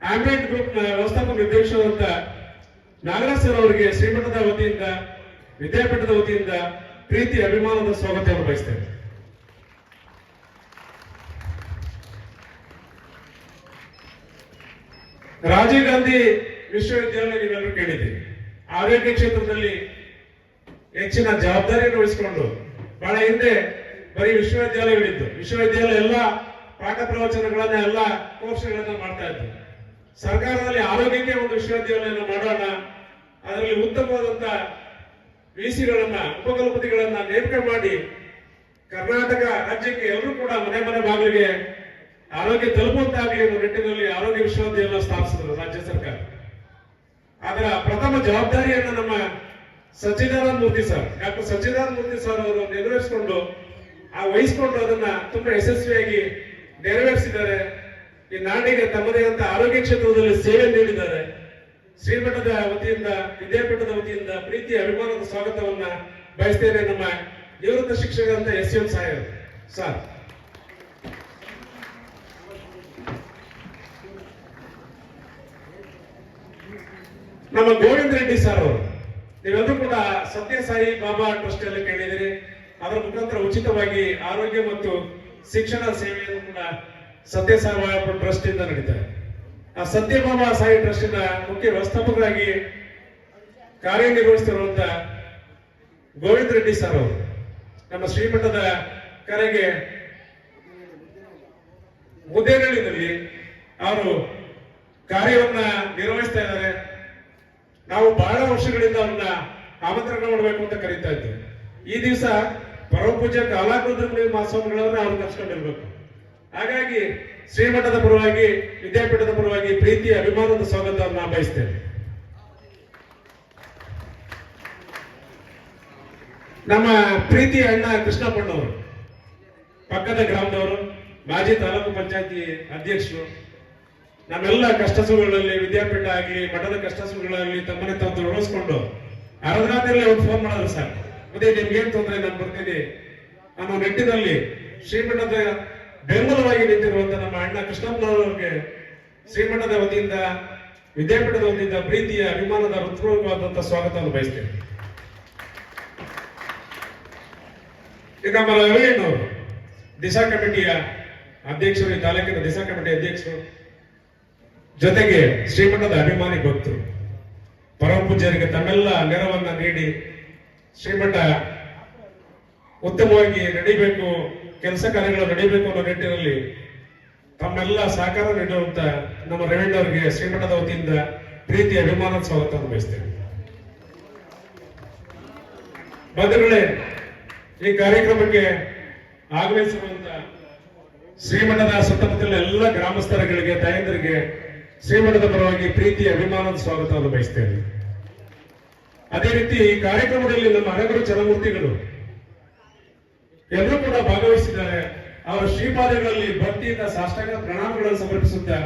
ಹ್ಯಾಮಿಲ್ಟನ್ ಗ್ರೂಪ್ ನ ವ್ಯವಸ್ಥಾಪಕ ನಿರ್ದೇಶಕರಾದಂತ ನಾಗರಾಜ್ ಸರ್ ಅವರಿಗೆ ಶ್ರೀಮಠದ ವತಿಯಿಂದ, ವಿದ್ಯಾಪೀಠದ ವತಿಯಿಂದ ಪ್ರೀತಿ ಅಭಿಮಾನದ ಸ್ವಾಗತವನ್ನು ಬಯಸ್ತೇನೆ. ರಾಜೀವ್ ಗಾಂಧಿ ವಿಶ್ವವಿದ್ಯಾಲಯ ನೀವೆಲ್ಲರೂ ಕೇಳಿದ್ದೀರಿ. ಆರೋಗ್ಯ ಕ್ಷೇತ್ರದಲ್ಲಿ ಹೆಚ್ಚಿನ ಜವಾಬ್ದಾರಿಯನ್ನು ವಹಿಸಿಕೊಂಡು ಬಹಳ ಹಿಂದೆ ಬರೀ ವಿಶ್ವವಿದ್ಯಾಲಯಗಳಿದ್ದು, ವಿಶ್ವವಿದ್ಯಾಲಯ ಎಲ್ಲ ಪಾಠ ಪ್ರವಚನಗಳನ್ನ ಎಲ್ಲ ಕೋರ್ಸ್ಗಳನ್ನ ಮಾಡ್ತಾ ಇತ್ತು. ಸರ್ಕಾರದಲ್ಲಿ ಆರೋಗ್ಯಕ್ಕೆ ಒಂದು ವಿಶ್ವವಿದ್ಯಾಲಯನ ಮಾಡೋಣ, ಅದರಲ್ಲಿ ಉತ್ತಮವಾದಂತ ವಿಸಿಗಳನ್ನ, ಉಪಕುಲಪತಿಗಳನ್ನ ನೇಮಕ ಮಾಡಿ ಕರ್ನಾಟಕ ರಾಜ್ಯಕ್ಕೆ ಎಲ್ಲರೂ ಕೂಡ ಮನೆ ಮನೆ ಬಾಗಿಲಿಗೆ ಆರೋಗ್ಯ ತಲುಪುವಂತಾಗಲಿ ಅನ್ನೋ ನಿಟ್ಟಿನಲ್ಲಿ ಆರೋಗ್ಯ ವಿಶ್ವವಿದ್ಯಾಲಯ ಸ್ಥಾಪಿಸಿದ್ರು ರಾಜ್ಯ ಸರ್ಕಾರ. ಅದರ ಪ್ರಥಮ ಜವಾಬ್ದಾರಿಯನ್ನ ನಮ್ಮ ಸಚ್ಚಿದಾನಂದ ಮೂರ್ತಿ ಸರ್, ಡಾಕ್ಟರ್ ಸಚ್ಚಿದಾನಂದ ಮೂರ್ತಿ ಸರ್ ಅವರು ನೆರವೇರಿಸಿಕೊಂಡು ವಹಿಸಿಕೊಂಡು ಅದನ್ನ ತುಂಬಾ ಯಶಸ್ವಿಯಾಗಿ ನೆರವೇರಿಸಿದ್ದಾರೆ. ಈ ನಾಡಿಗೆ ತಮ್ಮದೇ ಅಂತ ಆರೋಗ್ಯ ಕ್ಷೇತ್ರದಲ್ಲಿ ಸೇವೆ ನೀಡಿದ್ದಾರೆ. ಶ್ರೀಮಠದ ವತಿಯಿಂದ, ವಿದ್ಯಾಪೀಠದ ವತಿಯಿಂದ ಪ್ರೀತಿ ಅಭಿಮಾನದ ಸ್ವಾಗತವನ್ನ ಬಯಸ್ತೇನೆ. ನಮ್ಮ ನಿವೃತ್ತ ಶಿಕ್ಷಕರಂತ ಎಸ್.ಎಂ. ಸಾಹೇಬ್ ಸರ್, ನಮ್ಮ ಗೋವಿಂದ ರೆಡ್ಡಿ ಸರ್ ಅವರು, ನೀವೆಲ್ಲರೂ ಕೂಡ ಸತ್ಯ ಸಾಯಿ ಬಾಬಾ ಟ್ರಸ್ಟ್ ಅಲ್ಲಿ ಕೇಳಿದಿರಿ. ಅದರ ಮುಖಾಂತರ ಉಚಿತವಾಗಿ ಆರೋಗ್ಯ ಮತ್ತು ಶಿಕ್ಷಣ ಸೇವೆಯನ್ನು ಕೂಡ ಸತ್ಯ ಸಾಯಿ ಬಾಬಾ ಟ್ರಸ್ಟ್ ಇಂದ ನಡೀತಾರೆ. ಆ ಸತ್ಯ ಬಾಬಾ ಸಾಯಿ ಟ್ರಸ್ಟ್ ನ ಮುಖ್ಯ ವ್ಯವಸ್ಥಾಪಕರಾಗಿ ಕಾರ್ಯನಿರ್ವಹಿಸುತ್ತಿರುವಂತ ಗೋವಿಂದ ರೆಡ್ಡಿ ಸರ್ ಅವರು ನಮ್ಮ ಶ್ರೀಮಠದ ಕರೆಗೆ ಮುದ್ದೇನಹಳ್ಳಿನಲ್ಲಿ ಅವರು ಕಾರ್ಯವನ್ನ ನಿರ್ವಹಿಸ್ತಾ ಇದ್ದಾರೆ. ನಾವು ಬಹಳ ವರ್ಷಗಳಿಂದ ಅವ್ರನ್ನ ಆಮಂತ್ರಣ ಮಾಡಬೇಕು ಅಂತ ಕರೀತಾ ಇದ್ವಿ. ಈ ದಿವಸ ಪರಮ ಪೂಜ್ಯ ಕಾಲಾಗ್ನಿ ಮಹಾಸ್ವಾಮಿಗಳವ್ರನ್ನ ಅವ್ರು ಕರ್ಸ್ಕೊಂಡಿರ್ಬೇಕು. ಹಾಗಾಗಿ ಶ್ರೀಮಠದ ಪರವಾಗಿ, ವಿದ್ಯಾಪೀಠದ ಪರವಾಗಿ ಪ್ರೀತಿಯ ಅಭಿಮಾನದ ಸ್ವಾಗತವನ್ನ ಬಯಸ್ತೇನೆ. ನಮ್ಮ ಪ್ರೀತಿಯ ಅಣ್ಣ ಕೃಷ್ಣಪ್ಪಣ್ಣವರು, ಪಕ್ಕದ ಗ್ರಾಮದವರು, ಮಾಜಿ ತಾಲೂಕು ಪಂಚಾಯತಿ ಅಧ್ಯಕ್ಷರು, ನಮ್ಮೆಲ್ಲ ಕಷ್ಟ ಸುಖಗಳಲ್ಲಿ, ವಿದ್ಯಾಪೀಠ ಆಗಲಿ, ಮಠದ ಕಷ್ಟ ಸುಖಗಳಾಗಲಿ ತಮ್ಮನ್ನೇ ತಾವು ತೊಡಗಿಸ್ಕೊಂಡು ಅರ್ಧರಾತ್ರಿಯಲ್ಲಿ ಅವ್ರು ಫೋನ್ ಮಾಡಿದ್ರು, ಸರ್ ಮತ್ತೆ ನಿಮ್ಗೇನ್ ತೊಂದರೆ, ನಾನು ಬರ್ತೀನಿ ಅನ್ನೋ ನಿಟ್ಟಿನಲ್ಲಿ ಶ್ರೀಮಠದ ಬೆಂಬಲವಾಗಿ ನಿಂತಿರುವಂತ ನಮ್ಮ ಅಣ್ಣ ಕೃಷ್ಣಪ್ಪನವರಿಗೆ ಶ್ರೀಮಠದ ವತಿಯಿಂದ, ವಿದ್ಯಾಪೀಠದ ವತಿಯಿಂದ ಪ್ರೀತಿಯ ಅಭಿಮಾನದ ಹೃತ್ಪೂರ್ವಕವಾದಂತಹ ಸ್ವಾಗತವನ್ನು ಬಯಸ್ತೇನೆ. ಈಗ ನಮ್ಮ ರವೀಣ್ಣವರು ದಿಶಾ ಕಮಿಟಿಯ ಅಧ್ಯಕ್ಷರು, ಈ ತಾಲೂಕಿನ ದಿಶಾ ಕಮಿಟಿ ಅಧ್ಯಕ್ಷರು, ಜೊತೆಗೆ ಶ್ರೀಮಠದ ಅಭಿಮಾನಿ ಭಕ್ತರು, ಪರಮ ಪೂಜ್ಯರಿಗೆ ತಮ್ಮೆಲ್ಲ ನೆರವನ್ನ ನೀಡಿ ಶ್ರೀಮಠ ಉತ್ತಮವಾಗಿ ನಡೀಬೇಕು, ಕೆಲಸ ಕಾರ್ಯಗಳು ನಡೀಬೇಕು ಅನ್ನೋ ನಿಟ್ಟಿನಲ್ಲಿ ತಮ್ಮೆಲ್ಲ ಸಹಕಾರ ನೀಡುವಂತ ನಮ್ಮ ರವೀಣ್ಣವರಿಗೆ ಶ್ರೀಮಠದ ವತಿಯಿಂದ ಪ್ರೀತಿ ಅಭಿಮಾನದ ಸ್ವಾಗತವನ್ನು ಬಯಸ್ತೇವೆ. ಬಂಧುಗಳೇ, ಈ ಕಾರ್ಯಕ್ರಮಕ್ಕೆ ಆಗಮಿಸಿರುವಂತ ಶ್ರೀಮಠದ ಸುತ್ತಮುತ್ತಲಿನ ಎಲ್ಲ ಗ್ರಾಮಸ್ಥರುಗಳಿಗೆ, ತಾಯಂದರಿಗೆ ಶ್ರೀಮಠದ ಪರವಾಗಿ ಪ್ರೀತಿ ಅಭಿಮಾನದ ಸ್ವಾಗತವನ್ನು ಬಯಸ್ತೇವೆ. ಅದೇ ರೀತಿ ಈ ಕಾರ್ಯಕ್ರಮದಲ್ಲಿ ನಮ್ಮ ಹರಗುರು ಚರಮೂರ್ತಿಗಳು ಎಲ್ಲರೂ ಕೂಡ ಭಾಗವಹಿಸಿದ್ದಾರೆ. ಅವರ ಶ್ರೀಪಾದಗಳಲ್ಲಿ ಭಕ್ತಿಯಿಂದ ಸಾಷ್ಟಾಂಗ ಪ್ರಣಾಮಗಳನ್ನು ಸಮರ್ಪಿಸುತ್ತಾ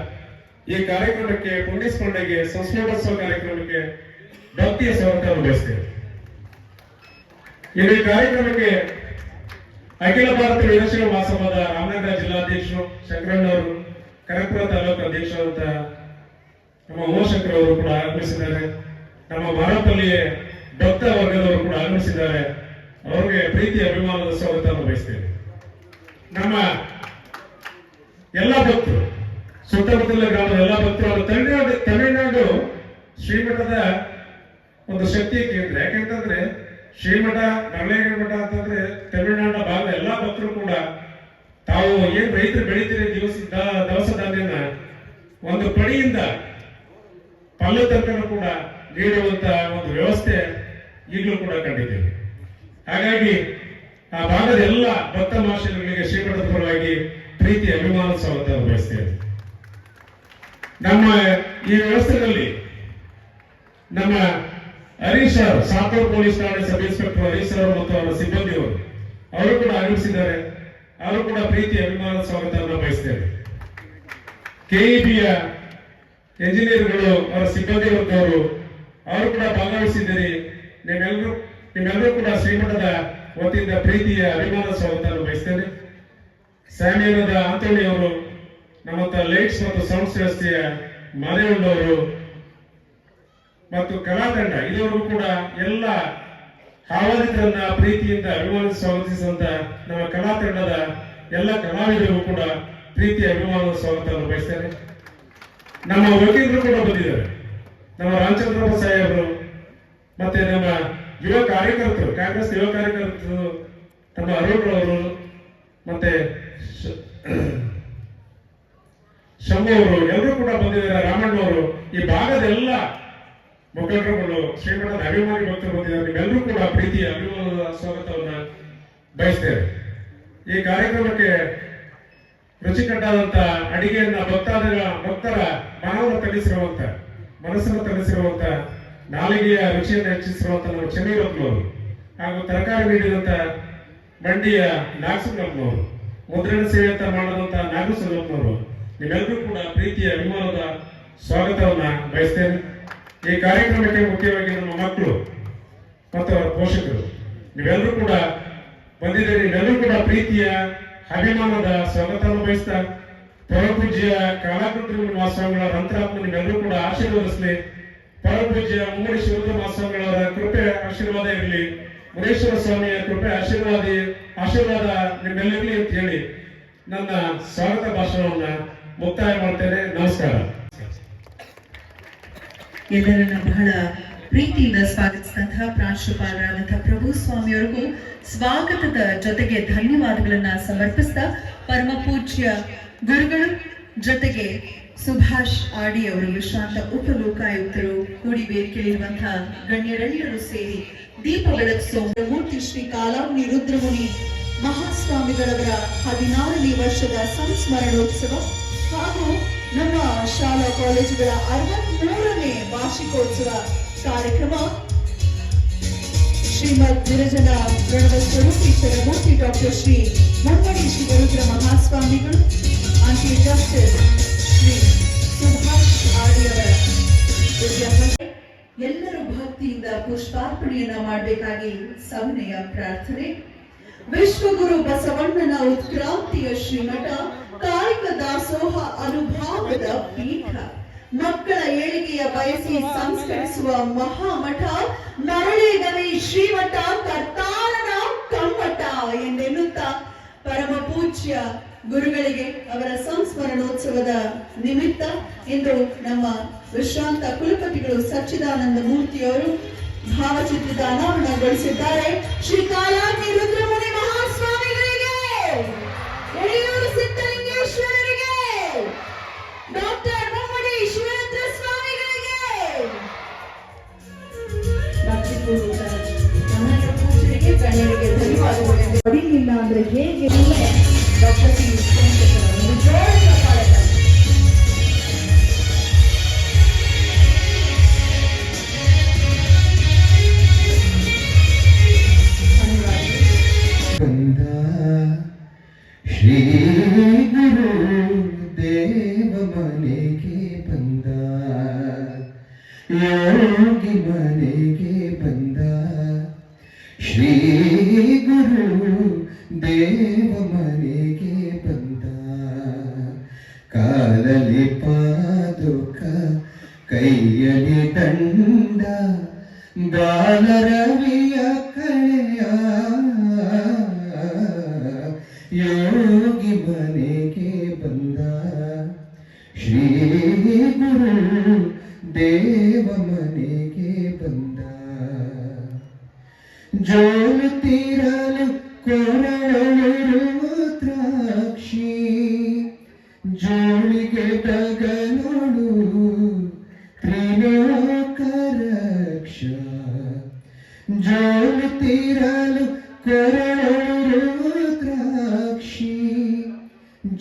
ಈ ಕಾರ್ಯಕ್ರಮಕ್ಕೆ, ಪುಣ್ಯಸ್ಮರಣೆಗೆ, ಸಂಸ್ಮರಣೋತ್ಸವ ಕಾರ್ಯಕ್ರಮಕ್ಕೆ ಭಕ್ತಿಯ ಸ್ವಾಗತವನ್ನು ಬಯಸ್ತೇವೆ. ಈ ಕಾರ್ಯಕ್ರಮಕ್ಕೆ ಅಖಿಲ ಭಾರತ ವೀರಶೈವ ಮಹಾಸಭಾದ ರಾಮನಗರ ಜಿಲ್ಲಾಧ್ಯಕ್ಷರು ಶಂಕರಣ್ಣವರು, ಕನಕಪುರ ತಾಲೂಕು ಅಧ್ಯಕ್ಷರಾದಂತ ನಮ್ಮ ಉಮಾಶಂಕರ್ ಅವರು ಕೂಡ ಆಗಮಿಸಿದ್ದಾರೆ. ನಮ್ಮ ಮಾರಪಲ್ಲಿಯ ಭಕ್ತ ವರ್ಗದವರು ಕೂಡ ಆಗಮಿಸಿದ್ದಾರೆ. ಅವರಿಗೆ ಪ್ರೀತಿ ಅಭಿಮಾನದ ಸ್ವಾಗತವನ್ನು ಬಯಸ್ತೇನೆ. ನಮ್ಮ ಎಲ್ಲ ಭಕ್ತರು, ಸುತ್ತಮುತ್ತಲ ಗ್ರಾಮದ ಎಲ್ಲ ಭಕ್ತರು, ತಮಿಳುನಾಡು ಶ್ರೀಮಠದ ಒಂದು ಶಕ್ತಿ ಕೇಂದ್ರ. ಯಾಕೆಂತಂದ್ರೆ ಶ್ರೀಮಠ, ಮರಳೇಗವಿ ಮಠ ಅಂತಂದ್ರೆ ತಮಿಳುನಾಡಿನ ಭಾಗದ ಎಲ್ಲಾ ಭಕ್ತರು ಕೂಡ ತಾವು ಏನ್ ರೈತರು ಬೆಳೀತೀರಿ ದವಸ ಧಾನ್ಯನ ಒಂದು ಪಡಿಯಿಂದ ಪಲ್ಲು ತನಕ ಕೂಡ ನೀಡುವಂತ ಒಂದು ವ್ಯವಸ್ಥೆ ಈಗಲೂ ಕೂಡ ಕಂಡಿದ್ದೇವೆ. ಹಾಗಾಗಿ ಆ ಭಾಗದ ಎಲ್ಲ ಭಕ್ತ ಮಹಾಶಯಗಳಿಗೆ ಶ್ರೀಮಠದ ಪರವಾಗಿ ಪ್ರೀತಿ ಅಭಿಮಾನ ಸ್ವಾಗತ ಬಯಸ್ತೇವೆ. ನಮ್ಮ ಈ ವ್ಯವಸ್ಥೆಯಲ್ಲಿ ನಮ್ಮ ಹರೀಶ್ ಅವರು, ಸಾತೂರು ಪೊಲೀಸ್ ಠಾಣೆ ಸಬ್ ಇನ್ಸ್ಪೆಕ್ಟರ್ ಹರೀಶ್ ಅವರು ಮತ್ತು ಅವರ ಸಿಬ್ಬಂದಿಯವರು ಅವರು ಕೂಡ ಆಗಮಿಸಿದ್ದಾರೆ. ಅವರು ಕೂಡ ಪ್ರೀತಿ ಅಭಿಮಾನ ಸ್ವಾಗತವನ್ನು ಬಯಸ್ತೇವೆ. ಕೆಇಬಿಯ ಎಂಜಿನಿಯರ್ಗಳು, ಅವರ ಸಿಬ್ಬಂದಿ ವರ್ಗದವರು ಅವರು ಕೂಡ ಭಾಗವಹಿಸಿದ್ದೀರಿ. ನಿಮ್ಮೆಲ್ಲರೂ ಕೂಡ ಶ್ರೀಮಠದ ವತಿಯಿಂದ ಪ್ರೀತಿಯ ಅಭಿಮಾನ ಸ್ವಾಗತವನ್ನು ಬಯಸ್ತೇನೆ. ಸ್ಯಾಮಿಯನದ ಆಂಟೋನಿ ಅವರು, ನಮ್ಮ ಲೈಟ್ಸ್ ಮತ್ತು ಸೌಂಡ್ಸ್ ವ್ಯವಸ್ಥೆಯ ಮಾದೇವಣ್ಣವರು ಮತ್ತು ಕಲಾತಂಡ, ಇದುವರೆಗೂ ಕೂಡ ಎಲ್ಲ ಆಹ್ವಾನಿತರನ್ನ ಪ್ರೀತಿಯಿಂದ ಅಭಿಮಾನ ಸ್ವಾಗತಿಸಿದಂತ ನಮ್ಮ ಕಲಾತಂಡದ ಎಲ್ಲ ಕಲಾವಿದರಿಗೂ ಕೂಡ ಪ್ರೀತಿಯ ಅಭಿಮಾನದ ಸ್ವಾಗತವನ್ನು ಬಯಸ್ತೇನೆ. ನಮ್ಮ ವಕೀಲರು ಕೂಡ ಬಂದಿದ್ದಾರೆ. ನಮ್ಮ ರಾಮಚಂದ್ರಪ್ಪ ಸಾಹೇಬರು ಮತ್ತೆ ನಮ್ಮ ಯುವ ಕಾರ್ಯಕರ್ತರು, ಕಾಂಗ್ರೆಸ್ ಯುವ ಕಾರ್ಯಕರ್ತರು, ನಮ್ಮ ಅರುಣ್ ಅವರು ಮತ್ತೆ ಶಂಭು ಅವರು ಎಲ್ಲರೂ ಕೂಡ ಬಂದಿದ್ದಾರೆ. ರಾಮಣ್ಣ ಅವರು, ಈ ಭಾಗದ ಎಲ್ಲ ಮುಖಂಡರುಗಳು, ಶ್ರೀಮಠದ ಅಭಿಮಾನಿ ಭಕ್ತರು ಬಂದಿದ್ದಾರೆ. ನೀವೆಲ್ಲರೂ ಕೂಡ ಪ್ರೀತಿಯ ಅಭಿಮಾನದ ಸ್ವಾಗತವನ್ನ ಬಯಸ್ತೇವೆ. ಈ ಕಾರ್ಯಕ್ರಮಕ್ಕೆ ರುಚಿಕಟ್ಟಾದಂತ ಅಡಿಗೆಯನ್ನ ಭಕ್ತರ ಮನಸ್ಸನ್ನು ತಣಿಸಿರುವಂತ ನಾಲಿಗೆಯ ರುಚಿಯನ್ನು ಹೆಚ್ಚಿಸಿರುವಂತ ನಮ್ಮ ಚೆನ್ನೈರತ್ನವರು ಹಾಗೂ ತರಕಾರಿ ನೀಡಿದಂತ ಮಂಡಿಯ ನಾಗಸಂಗಪ್ಪನವರು, ಮುದ್ರಣ ಸೇವೆ ಅಂತ ಮಾಡಿದಂತ ನಾಗಸಂಗಪ್ಪನವರು, ನೀವೆಲ್ಲರೂ ಕೂಡ ಪ್ರೀತಿಯ ಅಭಿಮಾನದ ಸ್ವಾಗತವನ್ನ ಬಯಸ್ತೇನೆ. ಈ ಕಾರ್ಯಕ್ರಮಕ್ಕೆ ಮುಖ್ಯವಾಗಿ ನಮ್ಮ ಮಕ್ಕಳು ಮತ್ತು ಅವರ ಪೋಷಕರು ನೀವೆಲ್ಲರೂ ಕೂಡ ಬಂದಿದ್ದೀರಿ. ನೀವೆಲ್ಲರೂ ಕೂಡ ಪ್ರೀತಿಯ ಅಭಿಮಾನದ ಸ್ವಾಗತವನ್ನು ಬಯಸ್ತಾ, ಪರಮಪೂಜ್ಯ ಕಾಲಾಕೃತಿ ಮಹಾಸ್ವಾಮಿಗಳ ನಂತರಾತ್ಮ ನೀವೆಲ್ಲರೂ ಕೂಡ ಆಶೀರ್ವದಿಸಲಿ. ಪರಮಪೂಜ್ಯ ಮುಮ್ಮಡಿ ಶಿವರುದ್ರ ಮಹಾಸ್ವಾಮಿಗಳವರ ಕೃಪೆ ಆಶೀರ್ವಾದ ಇರಲಿ. ಮುನೇಶ್ವರ ಸ್ವಾಮಿಯ ಕೃಪೆ ಆಶೀರ್ವಾದ ನಿಮ್ಮೆಲ್ಲರಿರಲಿ ಅಂತ ಹೇಳಿ ನನ್ನ ಸ್ವಾಗತ ಭಾಷಣವನ್ನ ಮುಕ್ತಾಯ ಮಾಡ್ತೇನೆ. ನಮಸ್ಕಾರ. ಎಲ್ಲರನ್ನ ಬಹಳ ಪ್ರೀತಿಯಿಂದ ಸ್ವಾಗತಿಸಿದಂತಹ ಪ್ರಾಂಶುಪಾಲರಾದಂತಹ ಪ್ರಭು ಸ್ವಾಮಿಯವರಿಗೂ ಸ್ವಾಗತದ ಜೊತೆಗೆ ಧನ್ಯವಾದಗಳನ್ನ ಸಮರ್ಪಿಸ್ತಾ, ಪರಮ ಪೂಜ್ಯ ಗುರುಗಳು ಜೊತೆಗೆ ಸುಭಾಷ್ ಆಡಿ ಅವರು, ವಿಶ್ರಾಂತ ಉಪಲೋಕಾಯುಕ್ತರು, ಕೂಡಿ ವೇದಿಕೆಯಲ್ಲಿರುವಂತಹ ಗಣ್ಯರೆಲ್ಲರೂ ಸೇರಿ ದೀಪ ಬೆಳಗಿಸುವ ಮೂರ್ತಿ ಶ್ರೀ ಕಾಲಾಗ್ನಿ ರುದ್ರಮುನಿ ಮಹಾಸ್ವಾಮಿಗಳವರ 16ನೇ ವರ್ಷದ ಸಂಸ್ಮರಣೋತ್ಸವ ಹಾಗೂ ನಮ್ಮ ಶಾಲಾ ಕಾಲೇಜುಗಳ 63ನೇ ವಾರ್ಷಿಕೋತ್ಸವ ಕಾರ್ಯಕ್ರಮ ಶ್ರೀಮದ್ ವಿರಜನ ಪ್ರಣವ ಸ್ವರೂಪೀಶ್ವರ ಮೂರ್ತಿ ಡಾಕ್ಟರ್ ಶ್ರೀ ಮುಮ್ಮಡಿ ಶಿವರುದ್ರ ಮಹಾಸ್ವಾಮಿಗಳು, ಆಂಟಿ ಜಸ್ಟಿಸ್ ಶ್ರೀ ಸುಭಾಷ್ ಆಡಿಯವರ ವಿದ್ಯಾರ್ಥಿ ಎಲ್ಲರೂ ಭಕ್ತಿಯಿಂದ ಪುಷ್ಪಾರ್ಪಣೆಯನ್ನ ಮಾಡಬೇಕಾಗಿ ಸವಿನಯ ಪ್ರಾರ್ಥನೆ. ವಿಶ್ವಗುರು ಬಸವಣ್ಣನ ಉತ್ಕ್ರಾಂತಿಯ ಶ್ರೀಮಠ, ಕಾಯಕ ದಾಸೋಹ ಅನುಭಾವದ ಪೀಠ, ಮಕ್ಕಳ ಏಳಿಗೆಯ ಬಯಸಿ ಸಂಸ್ಕರಿಸುವ ಮಹಾಮಠ, ಮರಳೇಗವಿ ಶ್ರೀಮಠ ಕರ್ತಾರನ ಕಮ್ಮಟ ಎಂದೆನ್ನುತ್ತಾ ಪರಮ ಪೂಜ್ಯ ಗುರುಗಳಿಗೆ ಅವರ ಸಂಸ್ಮರಣೋತ್ಸವದ ನಿಮಿತ್ತ ಇಂದು ನಮ್ಮ ವಿಶ್ರಾಂತ ಕುಲಪತಿಗಳು ಸಚ್ಚಿದಾನಂದ ಮೂರ್ತಿಯವರು ಭಾವಚಿತ್ರದ ಅನಾವರಣಗೊಳಿಸಿದ್ದಾರೆ. ಶ್ರೀ ಕಾಲಾಗ್ನಿ ರುದ್ರಮುನಿ ಮಹಾಸ್ವಾಮಿಗಳಿಗೆ, ಯಡಿಯೂರು ಸಿದ್ದಲಿಂಗೇಶ್ವರರಿಗೆ, ಡಾಕ್ಟರ್ ಮುಮ್ಮಡಿ ಶಿವರುದ್ರ ಸ್ವಾಮಿಗಳಿಗೆ, ಭಕ್ತಿಪೂರ್ವಕ ಕನ್ನಡ ಪೂಜೆಗೆ ಗಣ್ಯರಿಗೆ ಧನ್ಯವಾದಗಳು. ಹೊಡಿಲಿಲ್ಲ ಅಂದ್ರೆ ಹೇಗೆ ಡಾಕ್ಟರ್ ಸಿ ಜೋಡಿನ ಪಾಠ. ಶ್ರೀ ಗುರು ದೇವ ಮನೆಗೆ ಬಂದ, ಯೋಗಿ ಮನೆಗೆ ಬಂದ, ಶ್ರೀ ಗುರು ದೇವ ಮನೆಗೆ ಬಂದ, ಕಾಲ ಕೈಯಲ್ಲಿ ದಂಡ ಬಾಲರವಿಯ ಕಳೆಯ ಯೋಗಿ ಮನೆಗೆ ಬಂದ ಶ್ರೀ ಗುರು ದೇವ ಮನೆಗೆ ಬಂದ ಜೋಲು ತೀರಲು ಕೊರಳು ರುದ್ರಾಕ್ಷಿ ಜೋಳಿಗೆ ತಗಲೋಡು ತ್ರಿಲೋಕ ರಕ್ಷ ಜೋಲು ತೀರಲು ಕೊರಳು ರುದ್ರಾಕ್ಷಿ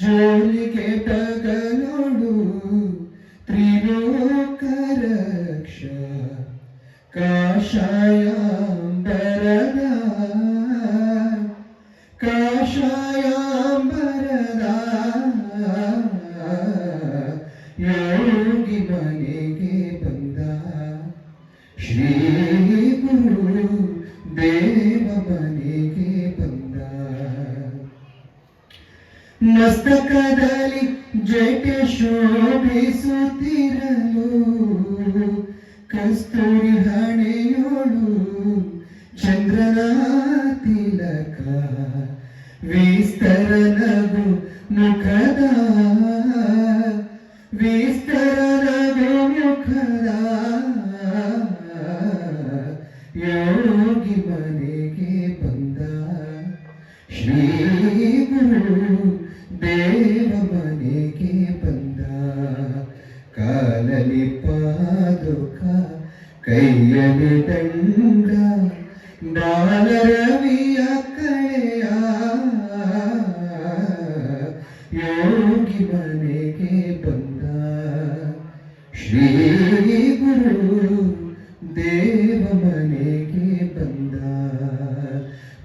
ಜೋಳಿಗೆ ತಗಲೋಡು ತ್ರಿಲೋಕ ರಕ್ಷ ಕಾಷಾಯಾಂಬರದ ಯೋಗಿ ಮನೆಗೆ ಬಂದ ಶ್ರೀ ಗುರು ದೇವ ಮನೆಗೆ ಬಂದ ಮಸ್ತಕದಲ್ಲಿ ಜಟ ಶೋಭಿಸುತ್ತಿರಲು ಕಸ್ತೂರಿ ಹಣೆಯೋಳು ಚಂದ್ರನ ತಿಲಕ ವಿಸ್ತರ ನಗು ಮುಖದ ವಿಸ್ತರ ನಗು ಮುಖದ ಯೋಗಿ ಮನೆಗೆ ಬಂದ ಶ್ರೀ ಗುರು ದೇವ ಮನೆಗೆ ಬಂದ ಕಾಲಲಿ ಪಾದುಕ ಕೈಯಲ್ಲಿ ದಂಡ ಬಾಲರವಿಯ ಕಳೆಯ ಯೋಗಿ ಮನೆಗೆ ಬಂದ ಶ್ರೀ ಗುರು ದೇವ ಮನೆಗೆ ಬಂದ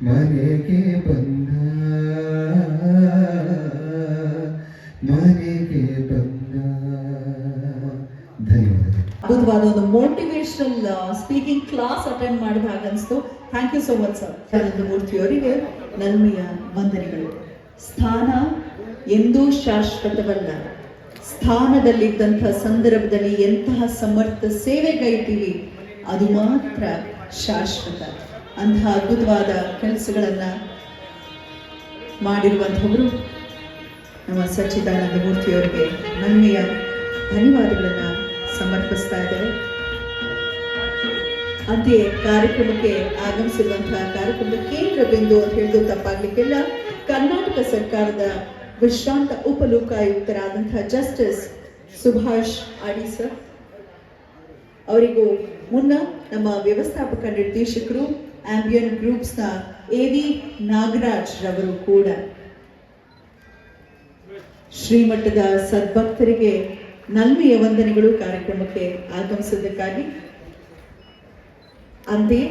ಮನೆಗೆ ಬಂದ ಮನೆಗೆ ಬಂದ. ಧನ್ಯವಾದಗಳು. ಅದ್ಭುತವಾದ ಒಂದು ಮೋಟಿವೇಶನಲ್ ಸ್ಪೀಕಿಂಗ್ ಕ್ಲಾಸ್ ಅಟೆಂಡ್ ಮಾಡಿದ ಹಾಗೆ ಅನಿಸ್ತು. Thank you so much sir. ನಂದಮೂರ್ತಿಯವರಿಗೆ ನಲ್ಮೆಯ ವಂದನೆಗಳು. ಸ್ಥಾನ ಎಂದೂ ಶಾಶ್ವತವಲ್ಲ. ಸ್ಥಾನದಲ್ಲಿದ್ದಂಥ ಸಂದರ್ಭದಲ್ಲಿ ಎಂತಹ ಸಮರ್ಥ ಸೇವೆಗೈತೀವಿ ಅದು ಮಾತ್ರ ಶಾಶ್ವತ. ಅಂತಹ ಅದ್ಭುತವಾದ ಕೆಲಸಗಳನ್ನ ಮಾಡಿರುವಂಥವರು ನಮ್ಮ ಸಚ್ಚಿದಾನಂದ ಮೂರ್ತಿಯವರಿಗೆ ನನ್ಮೆಯ ಧನ್ಯವಾದಗಳನ್ನ ಸಮರ್ಪಿಸ್ತಾ ಇದ್ದಾರೆ. ಅಂತೆಯೇ ಕಾರ್ಯಕ್ರಮಕ್ಕೆ ಆಗಮಿಸಿರುವಂತಹ ಕಾರ್ಯಕ್ರಮದ ಕೇಂದ್ರ ಬಿಂದು ಅಂತ ಹೇಳಿದ್ರು ತಪ್ಪಾಗ್ಲಿಕ್ಕಿಲ್ಲ. ಕರ್ನಾಟಕ ಸರ್ಕಾರದ ವಿಶ್ರಾಂತ ಉಪಲೋಕಾಯುಕ್ತರಾದಂತಹ ಜಸ್ಟಿಸ್ ಸುಭಾಷ್ ಅಡಿ ಸರ್ ಅವರಿಗೂ ಮುನ್ನ ನಮ್ಮ ವ್ಯವಸ್ಥಾಪಕ ನಿರ್ದೇಶಕರು ಆಂಬಿಯನ್ ಗ್ರೂಪ್ಸ್ನ ಎವಿ ನಾಗರಾಜ್ ರವರು ಕೂಡ ಶ್ರೀಮಠದ ಸದ್ಭಕ್ತರಿಗೆ ನಲ್ಮೆಯ ವಂದನೆಗಳು ಕಾರ್ಯಕ್ರಮಕ್ಕೆ ಆಗಮಿಸಿದ್ದಕ್ಕಾಗಿ. ಅಂತೆಯೇ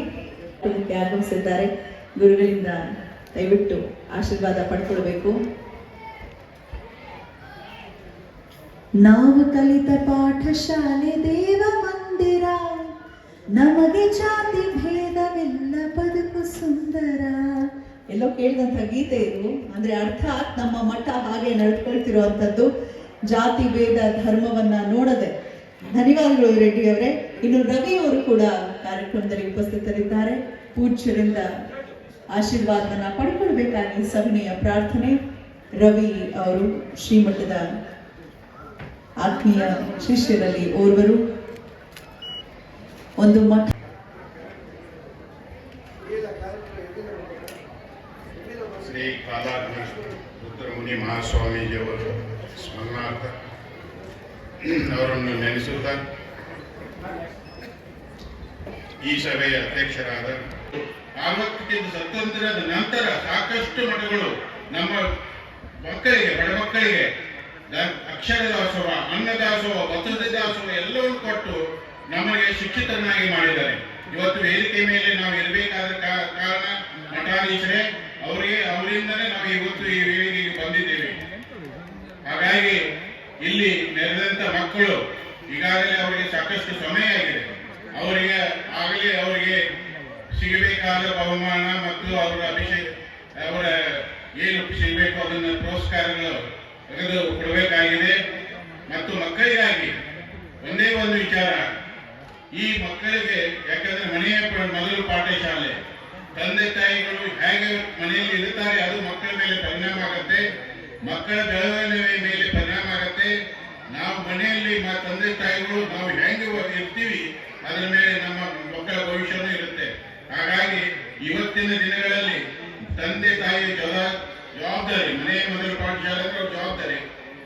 ಆಗಮಿಸಿದ್ದಾರೆ. ಗುರುಗಳಿಂದ ದಯವಿಟ್ಟು ಆಶೀರ್ವಾದ ಪಡ್ಕೊಳ್ಬೇಕು. ನಾವು ಕಲಿತ ಪಾಠಶಾಲೆ ದೇವ ಮಂದಿರ, ನಮಗೆ ಜಾತಿ ಭೇದವಿಲ್ಲ ಬದುಕು ಸುಂದರ. ಎಲ್ಲೋ ಕೇಳಿದಂಥ ಗೀತೆ ಇದು. ಅಂದ್ರೆ ಅರ್ಥಾತ್ ನಮ್ಮ ಮಠ ಹಾಗೆ ನಡೆದುಕೊಳ್ತಿರುವಂಥದ್ದು, ಜಾತಿ ಭೇದ ಧರ್ಮವನ್ನ ನೋಡದೆ. ಧನ್ಯವಾದಗಳು ರೆಡ್ಡಿ ಅವರೇ. ಇನ್ನು ರವಿ ಅವರು ಕೂಡ ಕಾರ್ಯಕ್ರಮದಲ್ಲಿ ಉಪಸ್ಥಿತರಿದ್ದಾರೆ. ಪೂಜ್ಯರಿಂದ ಆಶೀರ್ವಾದವನ್ನ ಪಡ್ಕೊಳ್ಬೇಕಾಗಿ ಸವಿನಯ ಪ್ರಾರ್ಥನೆ. ರವಿ ಅವರು ಶ್ರೀಮಠದ ಆತ್ಮೀಯ ಶಿಷ್ಯರಲ್ಲಿ ಓರ್ವರು. ಒಂದು ಮಠ ಶ್ರೀ ಕಾಲಾಗ್ನಿ ರುದ್ರಮುನಿ ಮಹಾಸ್ವಾಮೀಜಿಯವರು ಸ್ಮರಣಾರ್ಥ ಅವರನ್ನು ನೆನೆಸುತ್ತಾ ಈ ಸಭೆಯ ಅಧ್ಯಕ್ಷರಾದ 60ಕ್ಕಿಂತ ಸ್ವಾತಂತ್ರ್ಯದ ನಂತರ ಸಾಕಷ್ಟು ಮಠಗಳು ನಮ್ಮ ಮಕ್ಕಳಿಗೆ, ಬಡ ಮಕ್ಕಳಿಗೆ ಅಕ್ಷರ ದಾಸೋಹ, ಅನ್ನದಾಸೋಹ, ವಸತಿ ದಾಸೋಹ ಎಲ್ಲವನ್ನು ಕೊಟ್ಟು ನಮಗೆ ಶಿಕ್ಷಿತರನ್ನಾಗಿ ಮಾಡಿದ್ದಾರೆ. ಇವತ್ತು ವೇದಿಕೆ ಮೇಲೆ ನಾವು ಇರಬೇಕಾದ ಕಾರಣ ಮಠಾಧೀಶರೇ ಅವರಿಂದಲೇ ನಾವು ಇವತ್ತು ಈ ವೇದಿಕೆಗೆ ಬಂದಿದ್ದೇವೆ. ಹಾಗಾಗಿ ಇಲ್ಲಿ ನೆರೆದಂತ ಮಕ್ಕಳು ಈಗಾಗಲೇ ಅವರಿಗೆ ಸಾಕಷ್ಟು ಸಮಯ ಆಗಿದೆ. ಅವರಿಗೆ ಸಿಗಬೇಕಾದ ಬಹುಮಾನ ಮತ್ತು ಅವರ ಏನು ಸಿಗಬೇಕು ಅದನ್ನ ಪುರಸ್ಕಾರಗಳು ತೆಗೆದು ಕೊಡಬೇಕಾಗಿದೆ. ಮತ್ತು ಮಕ್ಕಳಿಗಾಗಿ ಒಂದೇ ಒಂದು ವಿಚಾರ, ಈ ಮಕ್ಕಳಿಗೆ, ಯಾಕಂದ್ರೆ ಮನೆಯ ಮೊದಲು ಪಾಠ ಶಾಲೆ, ತಂದೆ ತಾಯಿಗಳು ಹೇಗೆ ಮನೆಯಲ್ಲಿ ಇರುತ್ತಾರೆ ಅದು ಮಕ್ಕಳ ಮೇಲೆ ಪರಿಣಾಮ ಆಗುತ್ತೆ, ಮಕ್ಕಳ ಬೆಳವಣಿಗೆ ಮೇಲೆ ಪರಿಣಾಮ ಆಗುತ್ತೆ. ನಾವು ಮನೆಯಲ್ಲಿ ತಂದೆ ತಾಯಿಗಳು ನಾವು ಹೆಂಗೆ ಇರ್ತೀವಿ ಅದರ ಮೇಲೆ ನಮ್ಮ ಮಕ್ಕಳ ಭವಿಷ್ಯನೂ ಇರುತ್ತೆ. ಹಾಗಾಗಿ ಇವತ್ತಿನ ದಿನಗಳಲ್ಲಿ ತಂದೆ ತಾಯಿಯ ಜವಾಬ್ದಾರಿ, ಮನೆಯ ಮೊದಲು ಪಾಠಶಾಲೆ ಅಂದ್ರೆ ಜವಾಬ್ದಾರಿ,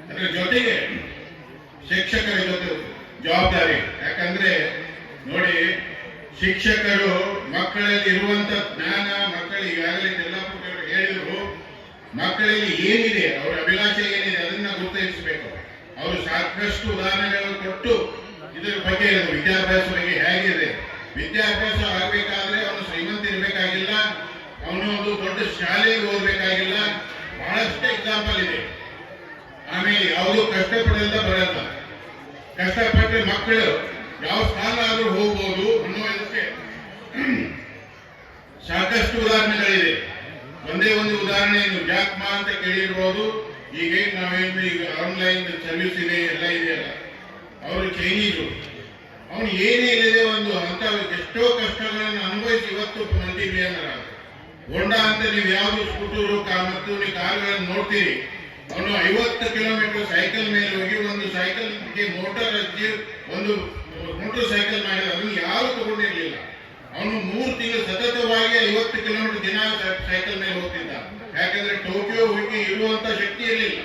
ಅದರ ಜೊತೆಗೆ ಶಿಕ್ಷಕರ ಜೊತೆ ಜವಾಬ್ದಾರಿ. ಯಾಕಂದ್ರೆ ನೋಡಿ, ಶಿಕ್ಷಕರು ಮಕ್ಕಳಲ್ಲಿ ಇರುವಂತ ಜ್ಞಾನ, ಮಕ್ಕಳಿಗೆ ಈಗಾಗಲೇ ಯಲ್ಲಾಪುರ ಹೇಳಿದ್ರು, ಮಕ್ಕಳಲ್ಲಿ ಏನಿದೆ, ಅವರ ಅಭಿಲಾಷೆ ಏನಿದೆ ಅದನ್ನ ಗುರುತಿಸಬೇಕು. ಅವರು ಸಾಕಷ್ಟು ಉದಾಹರಣೆಗಳನ್ನು ಕೊಟ್ಟು ಇದರ ಬಗ್ಗೆ ವಿದ್ಯಾಭ್ಯಾಸ ಬಗ್ಗೆ ಹೇಗಿದೆ, ವಿದ್ಯಾಭ್ಯಾಸ ಆಗಬೇಕಾದ್ರೆ ಅವನು ಶ್ರೀಮಂತ ಇರಬೇಕಾಗಿಲ್ಲ, ಅವನು ಒಂದು ದೊಡ್ಡ ಶಾಲೆಗೆ ಓದಬೇಕಾಗಿಲ್ಲ, ಬಹಳಷ್ಟು ಎಕ್ಸಾಂಪಲ್ ಇದೆ. ಆಮೇಲೆ ಯಾವುದು ಕಷ್ಟಪಡೋದ ಬರಲ್ಲ, ಕಷ್ಟಪಟ್ಟರೆ ಮಕ್ಕಳು ಯಾವ ಸ್ಥಾನ ಆದ್ರೂ ಹೋಗ್ಬೋದು ಅನ್ನೋದಕ್ಕೆ ಸಾಕಷ್ಟು ಉದಾಹರಣೆಗಳಿದೆ. ಒಂದೇ ಒಂದು ಉದಾಹರಣೆ, ಜಾಕ್ ಮಾ ಅಂತ ಕೇಳಿರ್ಬೋದು. ಈಗ ನಾವೇನು ಈಗ ಆನ್ಲೈನ್ ಸರ್ವಿಸ್ ಇದೆ, ಎಲ್ಲ ಇದೆಯಲ್ಲ, ಅವರು ಚೈನೀಸು, ಅವನು ಏನೇ ಇಲ್ಲದೆ ಒಂದು ಅಂತ ಎಷ್ಟೋ ಕಷ್ಟಗಳನ್ನು ಅನುಭವಿಸಿ ಇವತ್ತು ಮಲ್ಟಿ ಬಿಲಿಯನರ್. ಹೋಂಡಾ ಅಂತ ನೀವು ಯಾವುದು ಸ್ಕೂಟರು ಮತ್ತು ನೀವು ಕಾರುಗಳನ್ನು ನೋಡ್ತೀರಿ, ಅವನು 50 ಕಿಲೋಮೀಟರ್ ಸೈಕಲ್ ಮೇಲೆ ಹೋಗಿ ಒಂದು ಸೈಕಲ್ಗೆ ಮೋಟಾರ್ ಹಚ್ಚಿ ಒಂದು ಮೋಟರ್ ಸೈಕಲ್ ಮಾಡಿದ, ಅದನ್ನು ಯಾರು ತಗೊಂಡಿರ್ಲಿಲ್ಲ. ಅವನು 3 ತಿಂಗಳು ಸತತವಾಗಿ 50 ಕಿಲೋಮೀಟರ್ ದಿನ ಸೈಕಲ್ ಮೇಲೆ ಹೋಗ್ತಿದ್ದ. ಯಾಕಂದ್ರೆ ಟೋಕಿಯೋ ಹೋಗಿ ಇರುವಂತ ಶಕ್ತಿ ಇರಲಿಲ್ಲ.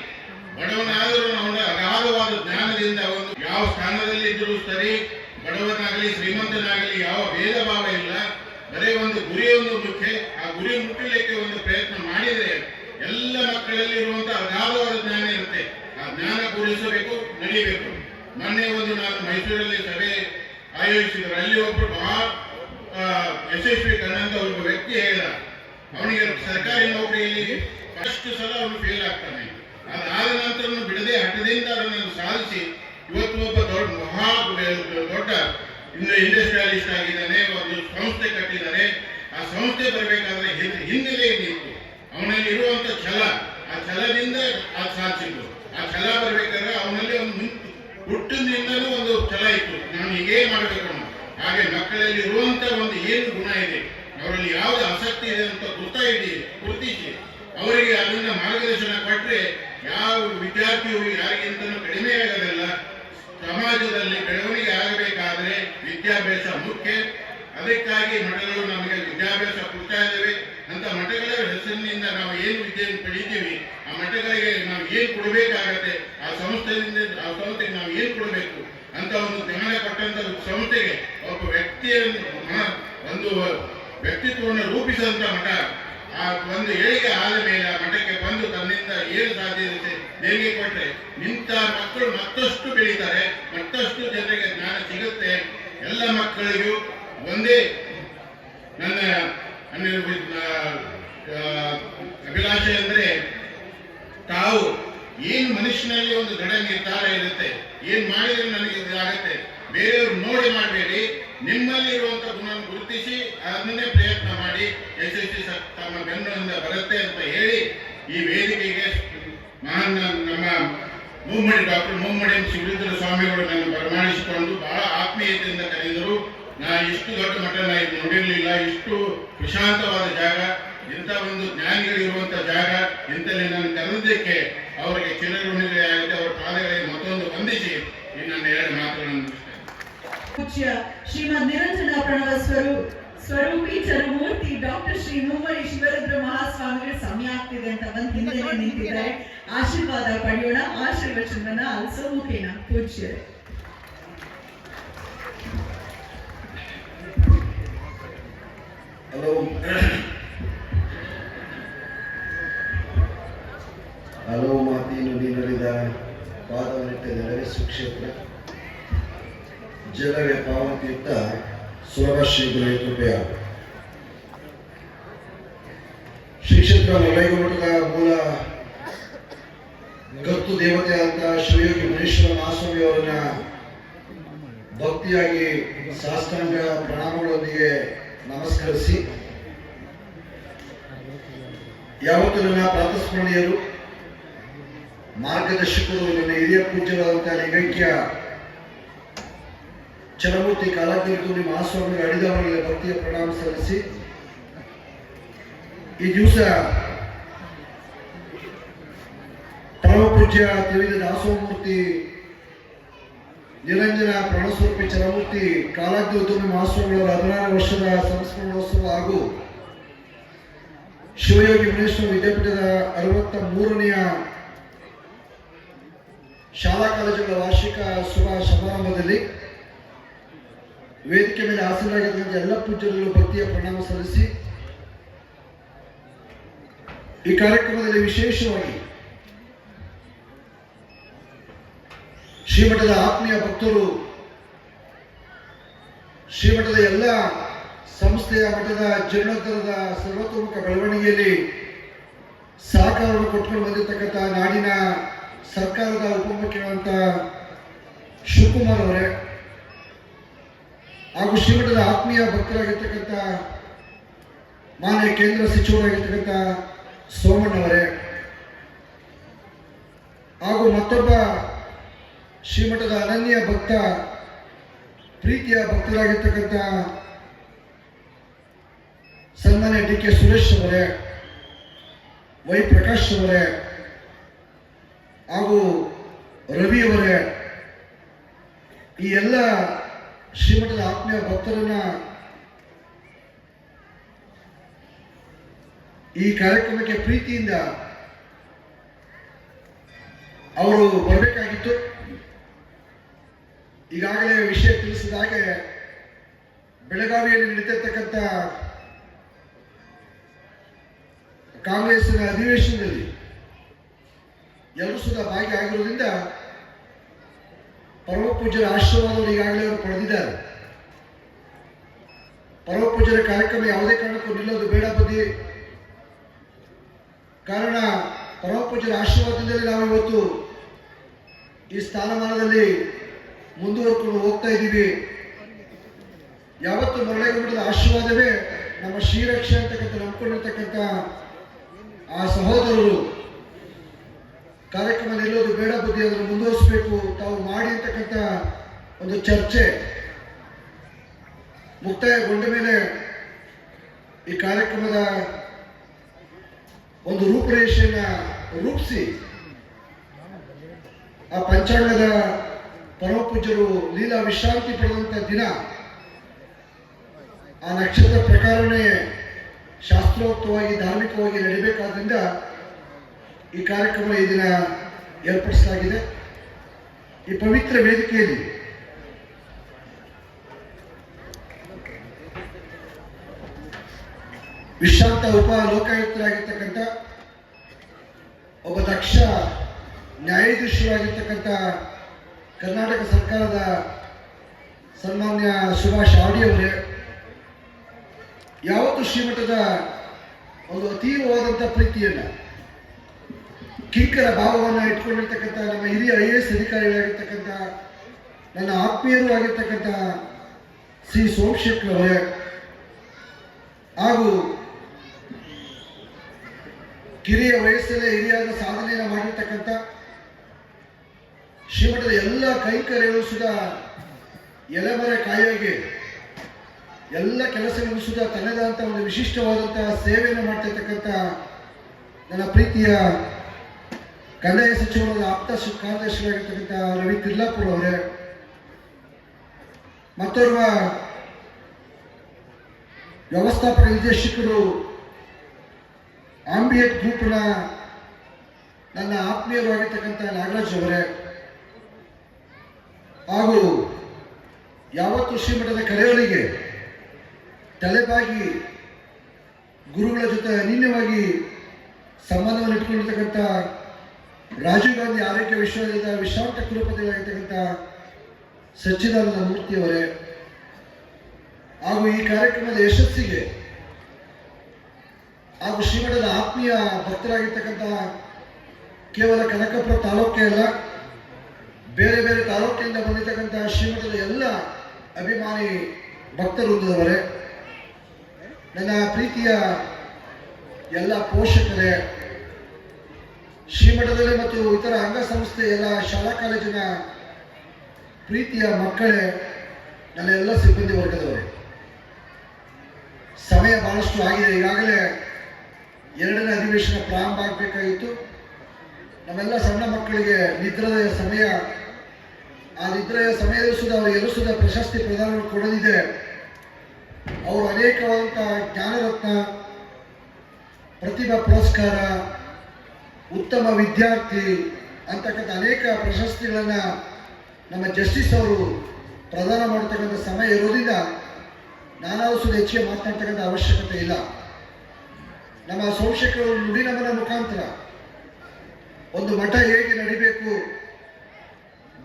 ಬಡವನಾದರೂ ಅವನ ಅಗಾಧವಾದ ಜ್ಞಾನದಿಂದ ಒಂದು ಯಾವ ಸ್ಥಾನದಲ್ಲಿ ಇದ್ರೂ ಸರಿ, ಬಡವನಾಗಲಿ ಶ್ರೀಮಂತನಾಗಲಿ ಯಾವ ಭೇದ ಭಾವ ಇಲ್ಲ. ಬರೀ ಒಂದು ಗುರಿಯೊಂದು ಮುಖ್ಯ, ಆ ಗುರಿ ಮುಟ್ಟಲಿಕ್ಕೆ ಒಂದು ಪ್ರಯತ್ನ ಮಾಡಿದರೆ ಎಲ್ಲ ಮಕ್ಕಳಲ್ಲಿ ಇರುವಂತಹ ಅಗಾಧವಾದ ಜ್ಞಾನ ಇರುತ್ತೆ. ಆ ಜ್ಞಾನ ಪೂರೈಸಬೇಕು, ನಡೀಬೇಕು. ಮೊನ್ನೆ ಒಂದು ನಾನು ಮೈಸೂರಲ್ಲಿ ಸಭೆ ಆಯೋಜಿಸಿದ್ರು, ಅಲ್ಲಿ ಒಬ್ಬರು ಬಹಳ ಯಶಸ್ವಿ ಕಂಡಂತ ಒಬ್ಬ ವ್ಯಕ್ತಿ ಹೇಳಿದ, ಅವನಿಗೆ ಸರ್ಕಾರಿ ನೌಕರಿಯಲ್ಲಿ ಫಸ್ಟ್ ಸಲ ಅವನು ಫೇಲ್ ಆಗ್ತಾನೆ, ಅದಾದ ನಂತರ ಬಿಡದೆ ಹಠದಿಂದ ಅದನ್ನು ಸಾಧಿಸಿ ಇವತ್ತು ಒಬ್ಬ ದೊಡ್ಡ ಇಂಡಸ್ಟ್ರಿಯಲಿಸ್ಟ್ ಆಗಿದ್ದಾನೆ, ಒಂದು ಸಂಸ್ಥೆ ಕಟ್ಟಿದ್ದಾರೆ. ಆ ಸಂಸ್ಥೆ ಬರಬೇಕಾದ್ರೆ ಹಿನ್ನೆಲೆ ಏನಿತ್ತು, ಅವನಲ್ಲಿ ಇರುವಂತ ಛಲ, ಆ ಛಲದಿಂದ ಅದು ಸಾಧಿಸಿದ್ದು. ಆ ಛಲ ಬರ್ಬೇಕಾದ್ರೆ ಅವನಲ್ಲಿ ಒಂದು ಹುಟ್ಟಿನಿಂದಲೂ ಒಂದು ಛಲ ಇತ್ತು, ನಾನು ಹೀಗೇ ಮಾಡಬೇಕು. ಹಾಗೆ ಮಕ್ಕಳಲ್ಲಿ ಇರುವಂತ ಒಂದು ಏನು ಗುಣ ಇದೆ, ಅವರಲ್ಲಿ ಯಾವ್ದು ಆಸಕ್ತಿ ಇದೆ ಅಂತ ಗುರುತಿಸಿ ಅವರಿಗೆ ಅದನ್ನ ಮಾರ್ಗದರ್ಶನ ಕೊಟ್ಟರೆ ಯಾವ ವಿದ್ಯಾರ್ಥಿಯು ಯಾರಿಗಿಂತಲೂ ಕಡಿಮೆ ಆಗೋದಿಲ್ಲ. ಸಮಾಜದಲ್ಲಿ ಬೆಳವಣಿಗೆ ಆಗಬೇಕಾದ್ರೆ ವಿದ್ಯಾಭ್ಯಾಸ ಮುಖ್ಯ. ಅದಕ್ಕಾಗಿ ಮಠಗಳು ನಮಗೆ ವಿದ್ಯಾಭ್ಯಾಸ ಕೊಡ್ತಾ ಇದ್ದೇವೆ ಅಂತ ಮಠಗಳ ಹೆಸರಿನಿಂದ ನಾವು ಏನು ವಿದ್ಯೆಯನ್ನು ಪಡಿತೀವಿ, ಆ ಮಠಗಳಿಗೆ ನಾವು ಏನು ಕೊಡಬೇಕಾಗತ್ತೆ, ಆ ಸಂಸ್ಥೆಗೆ ನಾವು ಏನು ಕೊಡಬೇಕು ಅಂತ ಒಂದು ಗಮನ ಕೊಟ್ಟಂತ ಸಂಸ್ಥೆಗೆ ಒಬ್ಬ ವ್ಯಕ್ತಿಯನ್ನು ಒಂದು ವ್ಯಕ್ತಿತ್ವವನ್ನು ರೂಪಿಸಿದಂತ ಮಠ ಆ ಒಂದು ಏಳಿಗೆ ಆದ ಮೇಲೆ ಆ ಮಠಕ್ಕೆ ಬಂದು ತನ್ನಿಂದ ಏನು ಸಾಧ್ಯತೆ ದೇಣಿಗೆ ಕೊಟ್ಟರೆ ನಿಂತ ಮಕ್ಕಳು ಮತ್ತಷ್ಟು ಬೆಳೀತಾರೆ, ಮತ್ತಷ್ಟು ಜನರಿಗೆ ಜ್ಞಾನ ಸಿಗುತ್ತೆ. ಎಲ್ಲ ಮಕ್ಕಳಿಗೂ ಒಂದೇ ನನ್ನ ಅಭಿಲಾಷೆ ಅಂದ್ರೆ, ತಾವು ಏನು ಮನುಷ್ಯನಲ್ಲಿ ಒಂದು ದೃಢ ನಿರ್ಧಾರ ಇರುತ್ತೆ, ಏನ್ ಮಾಡಿದ್ರೆ ನನಗೆ ಇದಾಗತ್ತೆ, ಬೇರೆಯವ್ರು ನೋಡಿ ಮಾಡಬೇಡಿ, ನಿಮ್ಮಲ್ಲಿ ಇರುವಂತ ಗುಣ ಗುರುತಿಸಿ ಅದನ್ನೇ ಪ್ರಯತ್ನ ಮಾಡಿ ಯಶಸ್ವಿ ತಮ್ಮ ಬೆನ್ನಿಂದ ಬರುತ್ತೆ ಅಂತ ಹೇಳಿ ಈ ವೇದಿಕೆಗೆ ಮಹಾನ್ ನಮ್ಮ ಡಾಕ್ಟರ್ ಮುಮ್ಮಡಿ ಶಿವರುದ್ರ ಸ್ವಾಮಿಗಳು ನನ್ನ ಬರಮಾಡಿಸಿಕೊಂಡು ಬಹಳ ಆತ್ಮೀಯತೆಯಿಂದ ಕರೆದರು. ನಾ ಇಷ್ಟು ದೊಡ್ಡ ಮಠ ನೋಡಿರಲಿಲ್ಲ, ಇಷ್ಟು ಪ್ರಶಾಂತವಾದ ಜಾಗ, ಇಂಥ ಒಂದು ಜ್ಞಾನಿಗಳಿರುವಂತ ಜಾಗ, ಇಂಥಲ್ಲಿ ನಾನು ಕರೆದಿದ್ದಕ್ಕೆ ಅವರಿಗೆ ಚಿರಋಣಿಗಳೇ ಆಗುತ್ತೆ. ಅವರ ಪಾದಗಳಿಗೆ ಮತ್ತೊಂದು ವಂದಿಸಿ ನನ್ನ 2 ಮಾತುಗಳನ್ನು ಪೂಜ್ಯ ಶ್ರೀಮದ್ ನಿರಂಜನ ಪ್ರಣವ ಸ್ವರೂಪಿ ಚರಮೂರ್ತಿ ಡಾಕ್ಟರ್ ಶ್ರೀ ಮುಮ್ಮಡಿ ಶಿವರುದ್ರ ಮಹಾಸ್ವಾಮಿಗಳ ಸಮಯ ಆಗ್ತಿದೆ ಅಂತ ಬಂದು ಹಿಂದೆ ನಿಂತಿದ್ದಾರೆ. ಆಶೀರ್ವಾದ ಪಡೆಯೋಣ. ಆಶೀರ್ವಚನವನ್ನ ಅಲ್ಸೋ ಮುಖೇನ ಪೂಜ್ಯರೇ. ಹಲವು ಮಾತಿ ನುಡಿ ನುಡಿದ ಪಾದವನಿಟ್ಟ ನೆಲವೇ ಸುಕ್ಷೇತ್ರ ಜಲವೇ ಪಾವತಿಯುತ್ತ ಸುಲಭ ಶ್ರೀಗುರು ಕೃಪೆಯ ಶ್ರೀ ಕ್ಷೇತ್ರ ಮಲ್ಲಯ್ಯಮಠದ ಮೂಲ ಗತ್ತು ದೇವತೆ ಅಂತ ಶ್ರೀಯೋಗಿ ಮುನೀಶ್ವರ ಮಹಾಸ್ವಾಮಿ ಅವರನ್ನ ಭಕ್ತಿಯಾಗಿ ಸಾಷ್ಟಾಂಗ ಪ್ರಣಾಮಗಳೊಂದಿಗೆ ನಮಸ್ಕರಿಸಿ, ಯಾವತ್ತೂ ನನ್ನ ಪ್ರಾತಸ್ಮರಣೀಯರು, ಮಾರ್ಗದರ್ಶಕರು, ನನ್ನ ಹಿರಿಯ ಪೂಜ್ಯರಾದಂತಹ ಲಿಂಗೈಕ್ಯ ಚರಮೂರ್ತಿ ಕಾಲಾಗ್ನಿ ಮಹಾಸ್ವಾಮಿಗಳ ಅಡಿದವರಿಗೆ ಭಕ್ತಿಯ ಪ್ರಣಾಮ ಸಲ್ಲಿಸಿ ಈ ದಿವಸ ಪರಮ ಪೂಜ್ಯ ತ್ರಿವಿಧ ದಾಸೋಹಮೂರ್ತಿ ನಿರಂಜನ ಪ್ರಾಣಸ್ವರೂಪಿ ಚರಮೂರ್ತಿ ಕಾಲಾಗ್ನಿ ಉದ್ಯಮಿ ಮಹಾಸ್ವಾಮಿಗಳ 16 ವರ್ಷದ ಸಂಸ್ಮರಣೋತ್ಸವ ಹಾಗೂ ಶಿವಯೋಗಿ ಮುನೇಶ್ವರ ವಿದ್ಯಾಪೀಠದ 63ನೇ ಶಾಲಾ ಕಾಲೇಜುಗಳ ವಾರ್ಷಿಕ ಶುಭ ಸಮಾರಂಭದಲ್ಲಿ ವೇದಿಕೆ ಮೇಲೆ ಹಾಸನಾಗಿರುವಂತಹ ಎಲ್ಲ ಪೂಜ್ಯರುಗಳು ಭಕ್ತಿಯ ಪ್ರಣಾಮ ಸಲ್ಲಿಸಿ ಈ ಕಾರ್ಯಕ್ರಮದಲ್ಲಿ ವಿಶೇಷವಾಗಿ ಶ್ರೀಮಠದ ಆತ್ಮೀಯ ಭಕ್ತರು, ಶ್ರೀಮಠದ ಎಲ್ಲ ಸಂಸ್ಥೆಯ ಮಠದ ಜೀರ್ಣೋದ್ಧಾರದ ಸರ್ವತೋಮುಖ ಬೆಳವಣಿಗೆಯಲ್ಲಿ ಸಹಕಾರವನ್ನು ಕೊಟ್ಕೊಂಡು ಬಂದಿರತಕ್ಕಂಥ ನಾಡಿನ ಸರ್ಕಾರದ ಉಪಮುಖ್ಯಮಂತ್ರಿಗಳಂತ ಶಿವಕುಮಾರ್ ಅವರೇ ಹಾಗೂ ಶ್ರೀಮಠದ ಆತ್ಮೀಯ ಭಕ್ತರಾಗಿರ್ತಕ್ಕಂಥ ಮಾನ್ಯ ಕೇಂದ್ರ ಸಚಿವರಾಗಿರ್ತಕ್ಕಂಥ ಸೋಮಣ್ಣವರೇ ಹಾಗೂ ಮತ್ತೊಬ್ಬ ಶ್ರೀಮಠದ ಅನನ್ಯ ಭಕ್ತ ಪ್ರೀತಿಯ ಭಕ್ತರಾಗಿರ್ತಕ್ಕಂಥ ಸನ್ಮಾನ್ಯ ಡಿ ಕೆ ಸುರೇಶ್ ಅವರೇ, ವೈ ಪ್ರಕಾಶ್ ಅವರೇ ಹಾಗೂ ರವಿ ಅವರೇ, ಈ ಎಲ್ಲ ಶ್ರೀಮಠದ ಆತ್ಮೀಯ ಭಕ್ತರನ್ನ ಈ ಕಾರ್ಯಕ್ರಮಕ್ಕೆ ಪ್ರೀತಿಯಿಂದ ಅವರು ಬರಬೇಕಾಗಿತ್ತು. ಈಗಾಗಲೇ ವಿಷಯ ತಿಳಿಸಿದ ಹಾಗೆ ಬೆಳಗಾವಿಯಲ್ಲಿ ನಡೀತಿರ್ತಕ್ಕಂಥ ಕಾಂಗ್ರೆಸ್ನ ಅಧಿವೇಶನದಲ್ಲಿ ಎಲ್ಲರೂ ಸುಧಾ ಭಾಗಿಯಾಗಿರುವುದರಿಂದ ಪರಮ ಪೂಜ್ಯರ ಆಶೀರ್ವಾದವನ್ನು ಈಗಾಗಲೇ ಅವರು ಪಡೆದಿದ್ದಾರೆ. ಪರಮ ಪೂಜ್ಯರ ಕಾರ್ಯಕ್ರಮ ಯಾವುದೇ ಕಾರಣಕ್ಕೂ ನಿಲ್ಲೋದು ಬೇಡ ಬದಿ. ಕಾರಣ ಪರಮ ಪೂಜ್ಯರ ಆಶೀರ್ವಾದದಲ್ಲಿ ನಾವು ಇವತ್ತು ಈ ಸ್ಥಾನಮಾನದಲ್ಲಿ ಮುಂದುವರ್ಕೊಂಡು ಹೋಗ್ತಾ ಇದ್ದೀವಿ. ಯಾವತ್ತು ಮರಳೇಗೌಡರ ಆಶೀರ್ವಾದವೇ ನಮ್ಮ ಶ್ರೀರಕ್ಷೆ ಅಂತಕ್ಕಂಥ ನಂಬ್ಕೊಂಡಿರ್ತಕ್ಕಂಥ ಆ ಸಹೋದರರು ಕಾರ್ಯಕ್ರಮ ನಿಲ್ಲೋದು ಬೇಡ ಬುದ್ಧಿ ಅದನ್ನು ಮುಂದುವರಿಸಬೇಕು ತಾವು ಮಾಡಿ ಅಂತಕ್ಕಂಥ ಒಂದು ಚರ್ಚೆ ಮುಕ್ತಾಯಗೊಂಡ ಮೇಲೆ ಈ ಕಾರ್ಯಕ್ರಮದ ಒಂದು ರೂಪರೇಷೆಯನ್ನು ರೂಪಿಸಿ ಆ ಪಂಚಾಂಗದ ಪರಮ ಪೂಜ್ಯರು ಲೀಲಾ ವಿಶ್ರಾಂತಿ ಪಡೆದಂಥ ದಿನ ಆ ನಕ್ಷತ್ರ ಪ್ರಕಾರನೇ ಶಾಸ್ತ್ರೋಕ್ತವಾಗಿ ಧಾರ್ಮಿಕವಾಗಿ ನಡೀಬೇಕಾದ್ರಿಂದ ಈ ಕಾರ್ಯಕ್ರಮ ಈ ದಿನ ಏರ್ಪಡಿಸಲಾಗಿದೆ. ಈ ಪವಿತ್ರ ವೇದಿಕೆಯಲ್ಲಿ ವಿಶ್ರಾಂತ ಉಪ ಲೋಕಾಯುಕ್ತರಾಗಿರ್ತಕ್ಕಂಥ ಒಬ್ಬ ದಕ್ಷ ನ್ಯಾಯಾಧೀಶರಾಗಿರ್ತಕ್ಕಂಥ ಕರ್ನಾಟಕ ಸರ್ಕಾರದ ಸನ್ಮಾನ್ಯ ಸುಭಾಷ್ ಆಡಿ ಅವರೇ, ಯಾವತ್ತು ಶ್ರೀಮಠದ ಒಂದು ಅತೀವವಾದಂಥ ಪ್ರೀತಿಯನ್ನು ಕಿಂಕರ ಭಾವವನ್ನು ಇಟ್ಕೊಂಡಿರ್ತಕ್ಕಂಥ ನಮ್ಮ ಹಿರಿಯ IAS ಅಧಿಕಾರಿಗಳಾಗಿರ್ತಕ್ಕಂಥ ನನ್ನ ಆತ್ಮೀಯರು ಆಗಿರ್ತಕ್ಕಂಥ ಶ್ರೀ ಸೋಮಶೇಖರ್ ಅವರೇ ಹಾಗೂ ಕಿರಿಯ ವಯಸ್ಸಲ್ಲೇ ಹಿರಿಯಾದ ಸಾಧನೆಯನ್ನು ಮಾಡಿರ್ತಕ್ಕಂಥ ಶ್ರೀಮಠದ ಎಲ್ಲ ಕೈಂಕರ್ಯಗಳು ಸುಧಾ ಎಲೆಮರೆ ಕಾಯಿಗೆ ಎಲ್ಲ ಕೆಲಸಗಳು ಸುಧಾ ತನ್ನದಾದಂಥ ಒಂದು ವಿಶಿಷ್ಟವಾದಂತಹ ಸೇವೆಯನ್ನು ಮಾಡ್ತಿರ್ತಕ್ಕಂಥ ನನ್ನ ಪ್ರೀತಿಯ ಕಂದಾಯ ಸಚಿವರಾದ ಆಪ್ತ ಕಾರ್ಯದರ್ಶಿಯಾಗಿರ್ತಕ್ಕಂಥ ರವಿ ತಿರ್ಲಾಪುರ್ ಅವರೇ, ಮತ್ತೋರ್ವ ವ್ಯವಸ್ಥಾಪಕ ನಿರ್ದೇಶಕರು ಆಂಬಿಯಟ್ ಗ್ರೂಪ್ನ ನನ್ನ ಆತ್ಮೀಯರು ಆಗಿರ್ತಕ್ಕಂಥ ನಾಗರಾಜ್ ಅವರೇ ಹಾಗೂ ಯಾವತ್ತು ಶ್ರೀಮಠದ ಕರೆಯವರಿಗೆ ತಲೆಬಾಗಿ ಗುರುಗಳ ಜೊತೆ ಅನನ್ಯವಾಗಿ ಸಂಬಂಧವನ್ನು ಇಟ್ಕೊಂಡಿರ್ತಕ್ಕಂಥ ರಾಜೀವ್ ಗಾಂಧಿ ಆರೋಗ್ಯ ವಿಶ್ವವಿದ್ಯಾಲಯದ ವಿಶ್ರಾಂತ ಕುಲಪತಿಗಳಾಗಿರ್ತಕ್ಕಂಥ ಸಚ್ಚಿದಾನಂದ ಮೂರ್ತಿಯವರೇ ಹಾಗೂ ಈ ಕಾರ್ಯಕ್ರಮದ ಯಶಸ್ಸಿಗೆ ಹಾಗೂ ಶ್ರೀಮಠದ ಆತ್ಮೀಯ ಭಕ್ತರಾಗಿರ್ತಕ್ಕಂಥ ಕೇವಲ ಕನಕಪುರ ತಾಲೂಕೇ ಅಲ್ಲ, ಬೇರೆ ಬೇರೆ ತಾಲೂಕಿನಿಂದ ಬಂದಿರತಕ್ಕಂಥ ಶ್ರೀಮಠದ ಎಲ್ಲ ಅಭಿಮಾನಿ ಭಕ್ತವೃಂದದವರೇ, ನನ್ನ ಪ್ರೀತಿಯ ಎಲ್ಲ ಪೋಷಕರೇ, ಶ್ರೀಮಠದಲ್ಲಿ ಮತ್ತು ಇತರ ಅಂಗಸಂಸ್ಥೆ ಎಲ್ಲ ಶಾಲಾ ಕಾಲೇಜಿನ ಪ್ರೀತಿಯ ಮಕ್ಕಳೇ, ನನ್ನ ಎಲ್ಲ ಸಿಬ್ಬಂದಿ ವರ್ಗದವರು, ಸಮಯ ಬಹಳಷ್ಟು ಆಗಿದೆ. ಈಗಾಗಲೇ 2ನೇ ಅಧಿವೇಶನ ಪ್ರಾರಂಭ ಆಗಬೇಕಾಗಿತ್ತು. ನಮ್ಮೆಲ್ಲ ಸಣ್ಣ ಮಕ್ಕಳಿಗೆ ನಿದ್ರೆಯ ಸಮಯ, ಆ ನಿದ್ರೆಯ ಸಮಯದಲ್ಲಿ ಸುದ ಅವರಿಗೆಲ್ಲೂ ಸುದ ಪ್ರಶಸ್ತಿ ಪ್ರದಾನ ಕೊಡಲಿದೆ. ಅವರು ಅನೇಕವಾದಂತಹ ಜ್ಞಾನರತ್ನ, ಪ್ರತಿಭಾ ಪುರಸ್ಕಾರ, ಉತ್ತಮ ವಿದ್ಯಾರ್ಥಿ ಅಂತಕ್ಕಂಥ ಅನೇಕ ಪ್ರಶಸ್ತಿಗಳನ್ನು ನಮ್ಮ ಜಸ್ಟಿಸ್ ಅವರು ಪ್ರದಾನ ಮಾಡತಕ್ಕಂಥ ಸಮಯ ಇರೋದ್ರಿಂದ ನಾನಾದರೂ ಸುದ ಹೆಚ್ಚಿಗೆ ಮಾತನಾಡ್ತಕ್ಕಂಥ ಅವಶ್ಯಕತೆ ಇಲ್ಲ. ನಮ್ಮ ಸೋಮಶೇಖರ ನುಡಿನಮನ ಮುಖಾಂತರ ಒಂದು ಮಠ ಹೇಗೆ ನಡಿಬೇಕು,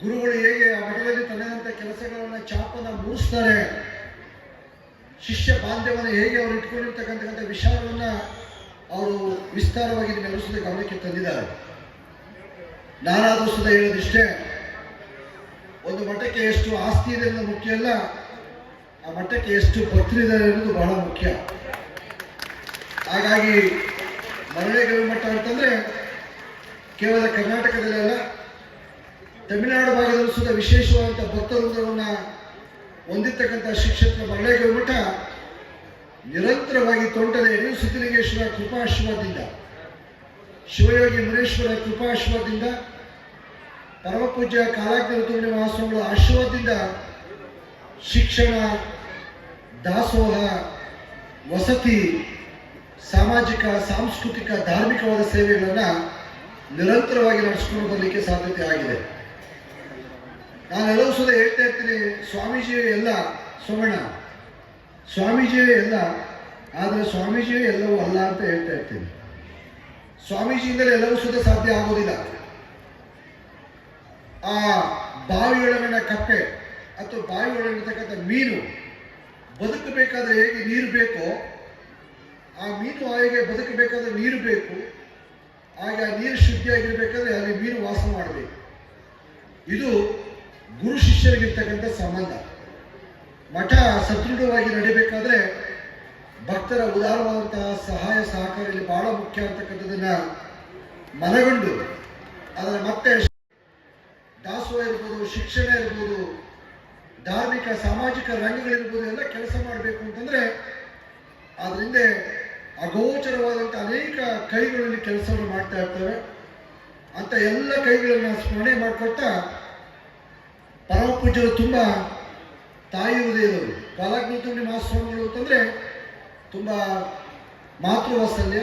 ಗುರುಗಳು ಹೇಗೆ ಆ ಮಠದಲ್ಲಿ ತನ್ನದಂಥ ಕೆಲಸಗಳನ್ನು ಚಾಪನ ಮೂಡಿಸ್ತಾರೆ, ಶಿಷ್ಯ ಬಾಂಧವ್ಯವನ್ನು ಹೇಗೆ ಅವರು ಇಟ್ಕೊಂಡಿರ್ತಕ್ಕಂಥ ವಿಚಾರವನ್ನು ಅವರು ವಿಸ್ತಾರವಾಗಿ ನಿಮ್ಮೆಲ್ಲರೂ ಸುದ ಗಮನಕ್ಕೆ ತಂದಿದ್ದಾರೆ. ನಾನಾದರೂ ಸುದ ಹೇಳೋದಿಷ್ಟೇ, ಒಂದು ಮಠಕ್ಕೆ ಎಷ್ಟು ಆಸ್ತಿ ಇದೆ ಅನ್ನೋದು ಮುಖ್ಯ ಅಲ್ಲ, ಆ ಮಠಕ್ಕೆ ಎಷ್ಟು ಭಕ್ತರಿದ್ದಾರೆ ಅನ್ನೋದು ಬಹಳ ಮುಖ್ಯ. ಹಾಗಾಗಿ ಮರಳೇಗವಿ ಮಠ ಅಂತಂದ್ರೆ ಕೇವಲ ಕರ್ನಾಟಕದಲ್ಲೇ ಅಲ್ಲ, ತಮಿಳುನಾಡು ಭಾಗದಲ್ಲೂ ಸುದ ವಿಶೇಷವಾದಂಥ ಭಕ್ತವೃಂದವನ್ನು ಹೊಂದಿರತಕ್ಕಂಥ ಶ್ರೀ ಕ್ಷೇತ್ರ ಮರಳೇಗವಿ ಮಠ ನಿರಂತರವಾಗಿ ತೋಂಟದ ಯಡಿಯೂರು ಸಿದ್ದಲಿಂಗೇಶ್ವರ ಕೃಪಾಶೀರ್ವಾದದಿಂದ, ಶಿವಯೋಗಿ ಮುನೇಶ್ವರ ಕೃಪಾಶೀರ್ವಾದದಿಂದ, ಪರಮಪೂಜ್ಯ ಕಾಲಾಗ್ನಿ ಋತುವಿನ ಮಹಾಸ್ವಾಮಿಗಳ ಆಶೀರ್ವಾದದಿಂದ ಶಿಕ್ಷಣ, ದಾಸೋಹ, ವಸತಿ, ಸಾಮಾಜಿಕ, ಸಾಂಸ್ಕೃತಿಕ, ಧಾರ್ಮಿಕವಾದ ಸೇವೆಗಳನ್ನು ನಿರಂತರವಾಗಿ ನಡೆಸಿಕೊಂಡು ಬರಲಿಕ್ಕೆ ಸಾಧ್ಯತೆ ಆಗಿದೆ. ನಾನೆಲ್ಲವೂ ಸುದ ಹೇಳ್ತಾ ಇರ್ತೀನಿ, ಸ್ವಾಮೀಜಿಯೇ ಎಲ್ಲ ಸೋಮಣ್ಣ, ಸ್ವಾಮೀಜಿಯೇ ಎಲ್ಲ, ಆದರೆ ಸ್ವಾಮೀಜಿಯೇ ಎಲ್ಲವೂ ಅಲ್ಲ ಅಂತ ಹೇಳ್ತಾ ಇರ್ತೀನಿ. ಸ್ವಾಮೀಜಿಯಿಂದಲೇ ಎಲ್ಲವೂ ಸುದ ಸಾಧ್ಯ ಆಗೋದಿಲ್ಲ. ಆ ಬಾವಿಯೊಳಗಿನ ಕಪ್ಪೆ ಅಥವಾ ಬಾವಿಯೊಳಗಿರ್ತಕ್ಕಂಥ ಮೀನು ಬದುಕಬೇಕಾದ್ರೆ ಹೇಗೆ ನೀರು ಬೇಕೋ, ಆ ಮೀನು ಹೇಗೆ ಬದುಕಬೇಕಾದ್ರೆ ನೀರು ಬೇಕು, ಹಾಗೆ ಆ ನೀರು ಶುದ್ಧಿಯಾಗಿರ್ಬೇಕಾದ್ರೆ ಅಲ್ಲಿ ಮೀನು ವಾಸ ಮಾಡಬೇಕು. ಇದು ಗುರು ಶಿಷ್ಯರಿಗಿರ್ತಕ್ಕಂಥ ಸಂಬಂಧ. ಮಠ ಸದೃಢವಾಗಿ ನಡಿಬೇಕಾದ್ರೆ ಭಕ್ತರ ಉದಾರವಾದಂತಹ ಸಹಾಯ ಸಹಕಾರ ಇಲ್ಲಿ ಬಹಳ ಮುಖ್ಯ ಅಂತಕ್ಕಂಥದ್ದನ್ನ ಮನಗೊಂಡು ಅದರ ಮತ್ತೆ ದಾಸೋಹ ಇರ್ಬೋದು, ಶಿಕ್ಷಣ ಇರ್ಬೋದು, ಧಾರ್ಮಿಕ ಸಾಮಾಜಿಕ ರಂಗಗಳಿರ್ಬೋದು, ಎಲ್ಲ ಕೆಲಸ ಮಾಡಬೇಕು ಅಂತಂದ್ರೆ ಅದರಿಂದ ಅಗೋಚರವಾದಂಥ ಅನೇಕ ಕೈಗಳಲ್ಲಿ ಕೆಲಸವನ್ನು ಮಾಡ್ತಾ ಇರ್ತವೆ. ಅಂತ ಎಲ್ಲ ಕೈಗಳನ್ನು ಸ್ಮರಣೆ ಮಾಡ್ಕೊಳ್ತಾ ಪರಮಪೂಜ್ಯರು ತುಂಬ ತಾಯಿ ಹೃದಯದವರು. ಕಾಲಾಗ್ನಿ ಮಹಾಸ್ವಾಮಿಗಳು ಅಂತಂದರೆ ತುಂಬ ಮಾತೃವಾತ್ಸಲ್ಯ,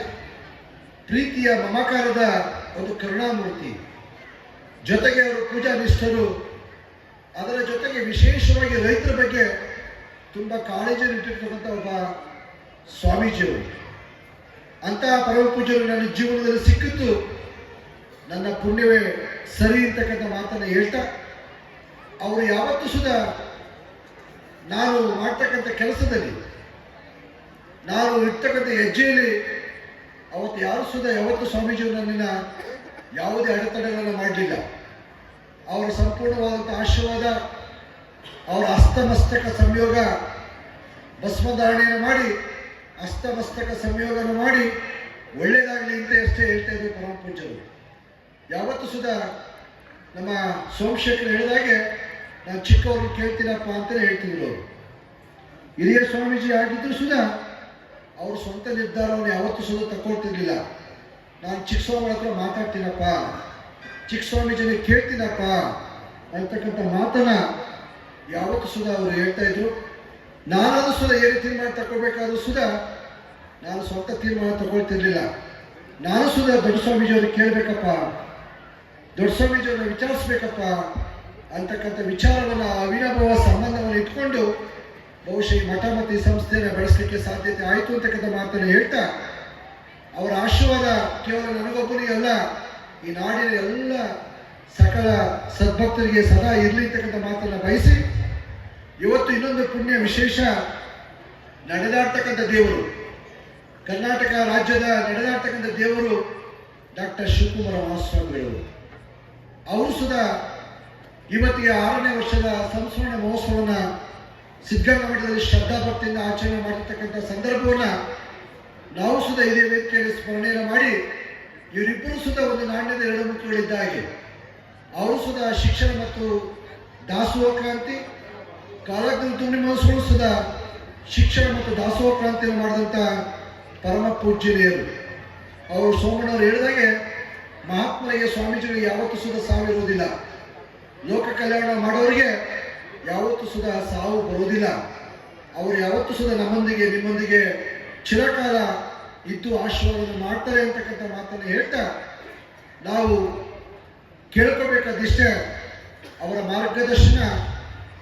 ಪ್ರೀತಿಯ ಮಮಕಾರದ ಒಂದು ಕರುಣಾಮೂರ್ತಿ. ಜೊತೆಗೆ ಅವರು ಪೂಜಾ ನಿಷ್ಠರು, ಅದರ ಜೊತೆಗೆ ವಿಶೇಷವಾಗಿ ರೈತರ ಬಗ್ಗೆ ತುಂಬ ಕಾಳಜಿಯನ್ನು ಇಟ್ಟಿರ್ತಕ್ಕಂಥ ಒಬ್ಬ ಸ್ವಾಮೀಜಿಯವರು. ಅಂತಹ ಪರಮಪೂಜ್ಯರು ನನ್ನ ಜೀವನದಲ್ಲಿ ಸಿಕ್ಕಿದ್ದು ನನ್ನ ಪುಣ್ಯವೇ ಸರಿ ಅಂತಕ್ಕಂಥ ಮಾತನ್ನು ಹೇಳ್ತಾ, ಅವರು ಯಾವತ್ತೂ ಸುದ ನಾನು ಮಾಡ್ತಕ್ಕಂಥ ಕೆಲಸದಲ್ಲಿ, ನಾನು ಇರ್ತಕ್ಕಂಥ ಹೆಜ್ಜೆಯಲ್ಲಿ ಅವತ್ತು ಯಾರು ಸುದ ಯಾವತ್ತು ಸ್ವಾಮೀಜಿಯವರು ನನ್ನನ್ನು ಯಾವುದೇ ಅಡೆತಡೆಗಳನ್ನು ಮಾಡಲಿಲ್ಲ. ಅವರ ಸಂಪೂರ್ಣವಾದಂಥ ಆಶೀರ್ವಾದ, ಅವರ ಹಸ್ತಮಸ್ತಕ ಸಂಯೋಗ, ಭಸ್ಮಧಾರಣೆಯನ್ನು ಮಾಡಿ ಹಸ್ತಮಸ್ತಕ ಸಂಯೋಗನ ಮಾಡಿ ಒಳ್ಳೆಯದಾಗಲಿ ಅಂತ ಅಷ್ಟೇ ಹೇಳ್ತಾ ಇದ್ರು ಪರಮಪೂಜ್ಯರು. ಯಾವತ್ತೂ ಸುದ ನಮ್ಮ ಸೋಮಶೇಖರ್ ಹೇಳಿದಾಗೆ ನಾನು ಚಿಕ್ಕವ್ರಿಗೆ ಕೇಳ್ತೀನಪ್ಪ ಅಂತಲೇ ಹೇಳ್ತಿದ್ರು ಅವರು. ಹಿರಿಯ ಸ್ವಾಮೀಜಿ ಆಗಿದ್ರು ಸುದ ಅವ್ರ ಸ್ವಂತ ನಿರ್ಧಾರವನ್ನು ಯಾವತ್ತೂ ಸುದ ತಗೊಳ್ತಿರ್ಲಿಲ್ಲ. ನಾನು ಚಿಕ್ಕ ಸ್ವಾಮಿಗಳ ಹತ್ರ ಮಾತಾಡ್ತೀನಪ್ಪ, ಚಿಕ್ಕ ಸ್ವಾಮೀಜಿನ ಕೇಳ್ತೀನಪ್ಪ ಅಂತಕ್ಕಂಥ ಮಾತನ್ನ ಯಾವತ್ತೂ ಸುದ ಅವರು ಹೇಳ್ತಾ ಇದ್ರು. ನಾನಾದ್ರೂ ಸುದ ಏನು ತೀರ್ಮಾನ ತಗೊಳ್ಬೇಕಾದ್ರೂ ಸುದ ನಾನು ಸ್ವಂತ ತೀರ್ಮಾನ ತಗೊಳ್ತಿರ್ಲಿಲ್ಲ. ನಾನು ಸುದ ದೊಡ್ಡ ಸ್ವಾಮೀಜಿಯವ್ರಿಗೆ ಕೇಳಬೇಕಪ್ಪ, ದೊಡ್ಡ ಸ್ವಾಮೀಜಿಯವ್ರನ್ನ ವಿಚಾರಿಸ್ಬೇಕಪ್ಪ ಅಂತಕ್ಕಂಥ ವಿಚಾರವನ್ನು, ಅವಿನಾಭಾವ ಸಂಬಂಧವನ್ನು ಇಟ್ಕೊಂಡು ಬಹುಶಃ ಈ ಮಠ ಮತ್ತು ಈ ಸಂಸ್ಥೆಯನ್ನು ಬೆಳೆಸಲಿಕ್ಕೆ ಸಾಧ್ಯತೆ ಆಯಿತು ಅಂತಕ್ಕಂಥ ಮಾತನ್ನು ಹೇಳ್ತಾ, ಅವರ ಆಶೀರ್ವಾದ ಕೇವಲ ನನಗೊಬ್ಬನಿಗೆ ಅಲ್ಲ, ಈ ನಾಡಿನ ಎಲ್ಲ ಸಕಲ ಸದ್ಭಕ್ತರಿಗೆ ಸದಾ ಇರಲಿ ಅಂತಕ್ಕಂಥ ಮಾತನ್ನು ಬಯಸಿ, ಇವತ್ತು ಇನ್ನೊಂದು ಪುಣ್ಯ ವಿಶೇಷ ನಡೆದಾಡ್ತಕ್ಕಂಥ ದೇವರು, ಕರ್ನಾಟಕ ರಾಜ್ಯದ ನಡೆದಾಡ್ತಕ್ಕಂಥ ದೇವರು ಡಾಕ್ಟರ್ ಶಿವಕುಮಾರ ಮಹಾಸ್ವಾಮಿಗಳು. ಅವರು ಸುದಾ ಇವತ್ತಿಗೆ 6ನೇ ವರ್ಷದ ಸಂಸ್ಮರಣ ಮಹೋತ್ಸವವನ್ನು ಸಿದ್ಧಗಂಗಾ ಮಠದಲ್ಲಿ ಶ್ರದ್ಧಾಭಕ್ತಿಯಿಂದ ಆಚರಣೆ ಮಾಡಿರ್ತಕ್ಕಂಥ ಸಂದರ್ಭವನ್ನು ನಾವು ಸುದಾ ಇದೇ ವೇದಿಕೆಯಲ್ಲಿ ಸ್ಮರಣೆಯನ್ನು ಮಾಡಿ, ಇವರಿಬ್ಬರು ಸುದಾ ಒಂದು ನಾಣ್ಯದ 2 ಮುಖಗಳಿದ್ದ ಹಾಗೆ ಅವರು ಸುದಾ ಶಿಕ್ಷಣ ಮತ್ತು ದಾಸೋಹ ಕ್ರಾಂತಿ, ಕಾಲಾಗ್ನಿ ರುದ್ರಮುನಿ ಮಹಾಸ್ವಾಮಿಗಳು ಶಿಕ್ಷಣ ಮತ್ತು ದಾಸೋಹ ಕ್ರಾಂತಿಯನ್ನು ಮಾಡಿದಂಥ ಪರಮ ಪೂಜ್ಯನೀಯರು. ಅವರು ಸೋಮಣ್ಣವರು ಹೇಳಿದಾಗೆ ಮಹಾತ್ಮರಿಗೆ ಸ್ವಾಮೀಜಿಗಳಿಗೆ ಯಾವತ್ತೂ ಸುಧಾ ಸಾವಿರುವುದಿಲ್ಲ. ಲೋಕ ಕಲ್ಯಾಣ ಮಾಡೋರಿಗೆ ಯಾವತ್ತೂ ಸುಧಾ ಸಾವು ಬರುವುದಿಲ್ಲ. ಅವರು ಯಾವತ್ತೂ ಸುಧಾ ನಮ್ಮೊಂದಿಗೆ ನಿಮ್ಮೊಂದಿಗೆ ಚಿರಕಾಲ ಇದ್ದು ಆಶೀರ್ವಾದ ಮಾಡ್ತಾರೆ ಅಂತಕ್ಕಂಥ ಮಾತನ್ನು ಹೇಳ್ತಾ ನಾವು ಕೇಳ್ಕೋಬೇಕಾದಿಷ್ಟೇ ಅವರ ಮಾರ್ಗದರ್ಶನ,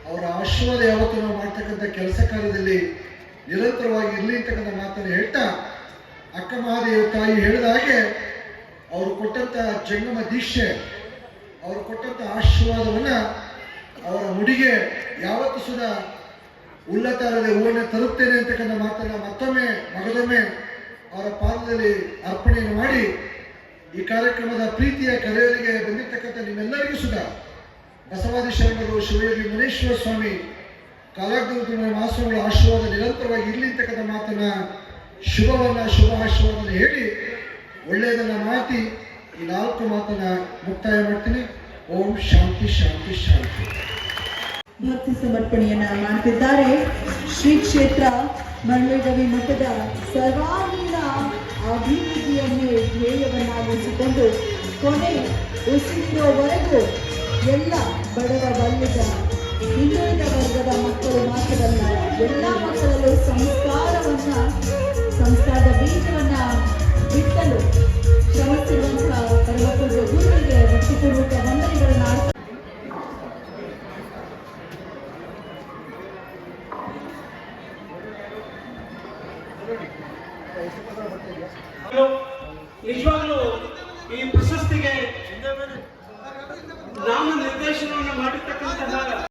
ಅವರ ಆಶೀರ್ವಾದ ಯಾವತ್ತೂ ನಾವು ಮಾಡ್ತಕ್ಕಂಥ ಕೆಲಸ ಕಾರ್ಯದಲ್ಲಿ ನಿರಂತರವಾಗಿ ಇರಲಿ ಅಂತಕ್ಕಂಥ ಮಾತನ್ನು ಹೇಳ್ತಾ ಅಕ್ಕ ಮಹಾದೇವ ತಾಯಿ ಹೇಳಿದ ಹಾಗೆ ಅವರು ಕೊಟ್ಟಂತ ಜಂಗಮ ದೀಕ್ಷೆ, ಅವರು ಕೊಟ್ಟಂತ ಆಶೀರ್ವಾದವನ್ನ ಅವರ ಮುಡಿಗೆ ಯಾವತ್ತೂ ಸುಧಾ ಉಲ್ಲತಾರದೆ ಹೂವನ್ನೇ ತಲುಪ್ತೇನೆ ಅಂತಕ್ಕಂಥ ಮಾತನ್ನ ಮತ್ತೊಮ್ಮೆ ಮಗದೊಮ್ಮೆ ಅವರ ಪಾದದಲ್ಲಿ ಅರ್ಪಣೆಯನ್ನು ಮಾಡಿ ಈ ಕಾರ್ಯಕ್ರಮದ ಪ್ರೀತಿಯ ಕರೆಯಲಿಗೆ ಬಂದಿರತಕ್ಕಂಥ ನಿಮ್ಮೆಲ್ಲರಿಗೂ ಸುಧಾ ಬಸವಾದಿ ಶರಣರು ಶಿವಯೋಗಿ ಮುನೇಶ್ವರ ಸ್ವಾಮಿ ಕಾಲಾಗ್ನಿ ಮಹಾಸ್ವಾಮಿಗಳ ಆಶೀರ್ವಾದ ನಿರಂತರವಾಗಿ ಇರಲಿ ಅಂತಕ್ಕಂಥ ಮಾತನ್ನ ಶುಭ ಆಶೀರ್ವಾದವನ್ನು ಹೇಳಿ ಒಳ್ಳೆಯದನ್ನ ಮಾತಿ ಈ 4 ಮಾತನ್ನ ಮುಕ್ತಾಯ ಮಾಡ್ತೀನಿ. ಓಂ ಶಾಂತಿ ಶಾಂತಿ ಶಾಂತಿ. ಭಕ್ತಿ ಸಮರ್ಪಣೆಯನ್ನ ಮಾಡ್ತಿದ್ದಾರೆ. ಶ್ರೀ ಕ್ಷೇತ್ರ ಮರಳೇಗವಿ ಮಠದ ಸರ್ವಾಂಗೀಣ ಅಭಿವೃದ್ಧಿಯನ್ನೇ ಧ್ಯೇಯವನ್ನಾಗಿಸಿಕೊಂಡು ಕೊನೆ ಉಸಿರಿರುವವರೆಗೂ ಎಲ್ಲ ಬಡವ ಬಲ್ಲಿದ ಹಿಂದುಳಿದ ವರ್ಗದ ಮಕ್ಕಳು ಮಾತ್ರವಲ್ಲ, ಎಲ್ಲ ಮಕ್ಕಳಲ್ಲೂ ಸಂಸ್ಕಾರದ ಬೀಜವನ್ನ ಬಿತ್ತಲು ಶ್ರಮಿಸಿರುವಂತಹ ಪರಮಪೂಜ್ಯ ಗುರುವಿಗೆ ಭಕ್ತಿಪೂರ್ವಕ ವಂದನೆಗಳನ್ನ ನಿಜವಾಗ್ಲೂ ಈ ಪ್ರಶಸ್ತಿಗೆ ನಾಮ ನಿರ್ದೇಶನವನ್ನು ಮಾಡಿರ್ತಕ್ಕಂತಹ